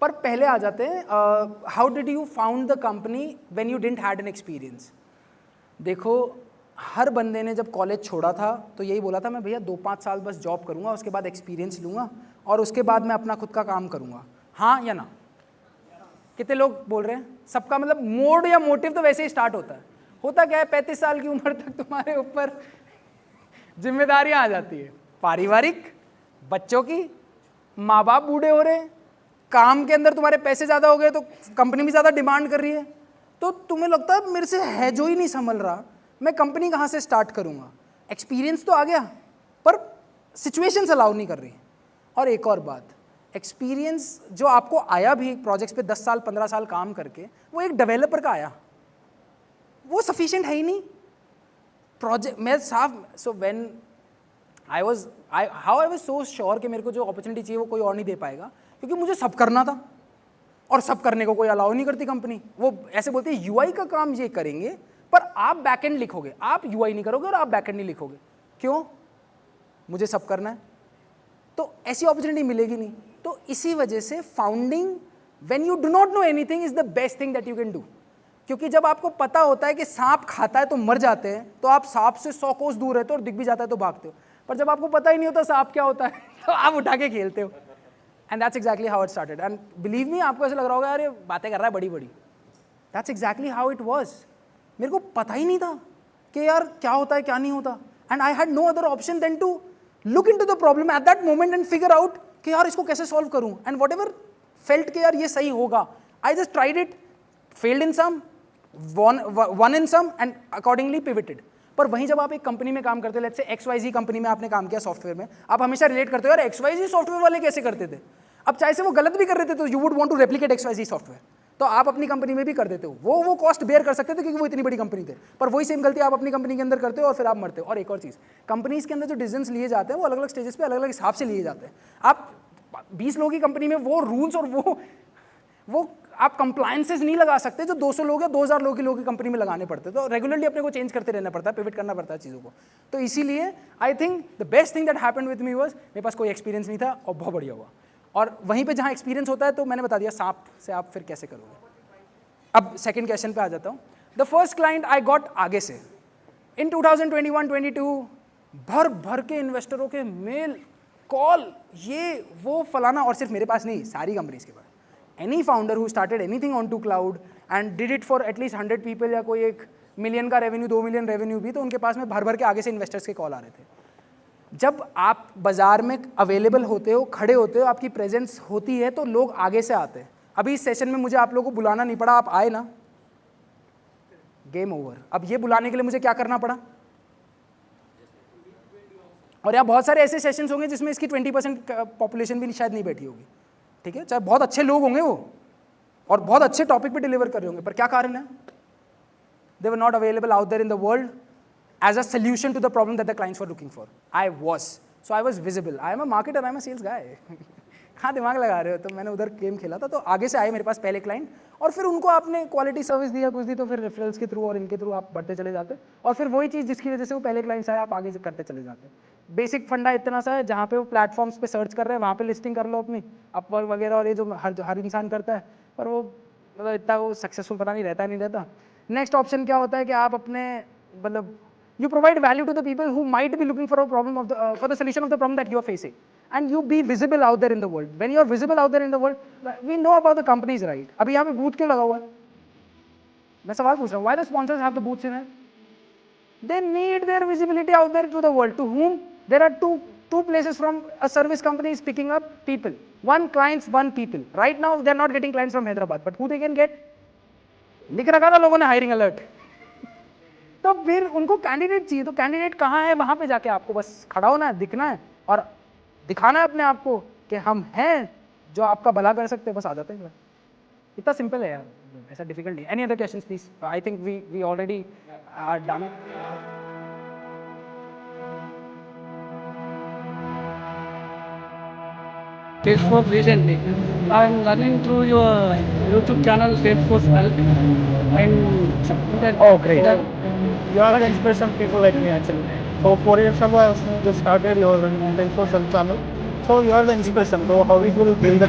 पर पहले आ जाते हैं, how did you found the company when you didn't had an experience? देखो, हर बंदे ने जब कॉलेज छोड़ा था तो यही बोला था मैं भैया 2-5 साल बस जॉब करूंगा, उसके बाद एक्सपीरियंस लूंगा और उसके बाद मैं अपना खुद का काम करूंगा. हाँ या ना? कितने लोग बोल रहे हैं? सबका मतलब मोड या मोटिव तो वैसे ही स्टार्ट होता है. होता क्या है, 35 साल की उम्र तक तुम्हारे ऊपर जिम्मेदारियां आ जाती है, पारिवारिक, बच्चों की, माँ बाप बूढ़े हो रहे हैं, काम के अंदर तुम्हारे पैसे ज़्यादा हो गए तो कंपनी भी ज़्यादा डिमांड कर रही है, तो तुम्हें लगता है मेरे से है जो ही नहीं संभल रहा, मैं कंपनी कहाँ से स्टार्ट करूँगा. एक्सपीरियंस तो आ गया पर सिचुएशंस अलाउ नहीं कर रही. और एक और बात, एक्सपीरियंस जो आपको आया भी प्रोजेक्ट्स पे 10 साल 15 साल काम करके, वो एक डेवलपर का आया, वो सफिशिएंट है ही नहीं. प्रोजेक्ट मैं साफ, so when I was so sure कि मेरे को जो अपॉर्चुनिटी चाहिए वो कोई और नहीं दे पाएगा, क्योंकि मुझे सब करना था और सब करने को कोई अलाउ नहीं करती कंपनी. वो ऐसे बोलती है यूआई का काम ये करेंगे पर आप बैकएंड लिखोगे, आप यूआई नहीं करोगे और आप बैकएंड नहीं लिखोगे. क्यों? मुझे सब करना है. तो ऐसी अपॉर्चुनिटी मिलेगी नहीं. तो इसी वजह से founding when you do not know anything is the best thing that you can do. क्योंकि जब आपको पता होता है कि सांप खाता है तो मर जाते हैं, तो आप सांप से 100 कोस दूर रहते हो और दिख भी जाता है तो भागते हो. पर जब आपको पता ही नहीं होता सांप क्या होता है तो आप उठा के खेलते हो. And that's exactly how it started. And believe me, आपको ऐसा लग रहा होगा यार ये बातें कर रहा है बड़ी बड़ी. That's exactly how it was. मेरे को पता ही नहीं था कि यार क्या होता है क्या नहीं होता. And I had no other option then to look into the problem at that moment and figure out कि यार इसको कैसे सॉल्व करूं. एंड वट एवर फेल्ट कि यार ये सही होगा, I just tried it, failed in some, one in some and accordingly pivoted. पर वहीं जब आप एक कंपनी में काम करते हो, लेट्स से XYZ कंपनी में आपने काम किया सॉफ्टवेयर में, आप हमेशा रिलेट करते हो यार XYZ सॉफ्टवेयर वाले कैसे करते थे. अब चाहे से वो गलत भी कर रहे थे तो you would want to replicate XYZ software, तो आप अपनी कंपनी में भी कर देते हो. वो कॉस्ट बेयर कर सकते थे क्योंकि वो इतनी बड़ी कंपनी थे. पर वही सेम गलती आप अपनी कंपनी के अंदर करते हो और फिर आप मरते हो. और एक और चीज़, कंपनीज के अंदर जो डिसीजंस लिए जाते हैं वो अलग अलग स्टेजेस पे अलग अलग हिसाब से लिए जाते हैं. आप 20 लोगों की कंपनी में वो रूल्स और वो आप कंप्लायंसेस नहीं लगा सकते जो 200 लोग या 2000 लोगों की कंपनी में लगाने पड़ते. तो रेगुलरली अपने को चेंज करते रहना पड़ता है, पिवट करना पड़ता है चीज़ों को. तो इसीलिए I think the best thing that happened with me was, मेरे पास कोई एक्सपीरियंस नहीं था और बहुत बढ़िया हुआ. और वहीं पे जहाँ एक्सपीरियंस होता है तो मैंने बता दिया सांप से आप फिर कैसे करोगे. अब सेकंड क्वेश्चन पे आ जाता हूँ. The first client I got आगे से इन 2021-22, भर के इन्वेस्टरों के मेल, कॉल, ये वो फलाना, और सिर्फ मेरे पास नहीं, सारी कंपनीज के पास. Any founder who started anything on to cloud and did it for at least 100 people या कोई 1 मिलियन का रेवेन्यू, 2 मिलियन रेवेन्यू भी, तो उनके पास में भर के आगे से इन्वेस्टर्स के कॉल आ रहे थे. जब आप बाजार में अवेलेबल होते हो, खड़े होते हो, आपकी प्रेजेंस होती है तो लोग आगे से आते हैं. अभी इस सेशन में मुझे आप लोगों को बुलाना नहीं पड़ा, आप आए ना, गेम ओवर. अब ये बुलाने के लिए मुझे क्या करना पड़ा. और यहाँ बहुत सारे ऐसे सेशंस होंगे जिसमें इसकी 20% पॉपुलेशन भी शायद नहीं बैठी होगी. ठीक है, चाहे बहुत अच्छे लोग होंगे वो और बहुत अच्छे टॉपिक पे डिलीवर कर रहे होंगे, पर क्या कारण है, they were not available out there in the world as a solution to the problem that the clients were looking for. I was. So I was visible. I am a marketer, I am a sales guy. कहाँ दिमाग लगा रहे हो. तो मैंने उधर गेम खेला था, तो आगे से आए मेरे पास पहले क्लाइंट और फिर उनको आपने क्वालिटी सर्विस दिया, कुछ दी, तो फिर रेफरल्स के थ्रू और इनके थ्रू आप बढ़ते चले जाते और फिर वही चीज़ जिसकी वजह से वो पहले क्लाइंट्स आए आप आगे से करते चले जाते. बेसिक फंडा इतना सा है, जहाँ पे वो प्लेटफॉर्म्स पे सर्च कर रहे हैं वहाँ पे लिस्टिंग कर लो अपनी, अपवर्क वगैरह, और ये जो हर इंसान करता है, पर वो मतलब इतना वो सक्सेसफुल पता नहीं रहता. नेक्स्ट ऑप्शन क्या होता है कि आप अपने मतलब you provide value to the people who might be looking for a problem for the solution of the problem that you are facing, and you be visible out there in the world. When you are visible out there in the world, we know about the companies, right? अभी यहाँ पे बूथ क्यों लगा हुआ है, मैं सवाल पूछ रहा हूँ. Why the sponsors have the booths in it? They need their visibility out there to the world. To whom? There are two places from a service company is picking up people. One clients, one people. Right now they are not getting clients from Hyderabad, but who they can get? लिख रखा था लोगों ने हायरिंग अलर्ट. तो फिर उनको कैंडिडेट चाहिए, तो कैंडिडेट कहाँ है, वहाँ पे जाके आपको बस खड़ा होना है, दिखना है और दिखाना है अपने आप को कि हम हैं जो आपका भला कर सकते हैं, बस आ जाते हैं। इतना सिंपल है यार, ऐसा डिफिकल्ट नहीं। Any other questions please? I think we already are done. Salesforce recently. I'm learning through your YouTube channel, Salesforce Help. I'm something that. Oh, great. That you are an inspiration people like me actually. So 4 years ago, I just started your Salesforce Help channel. So you are the inspiration. So how we will build the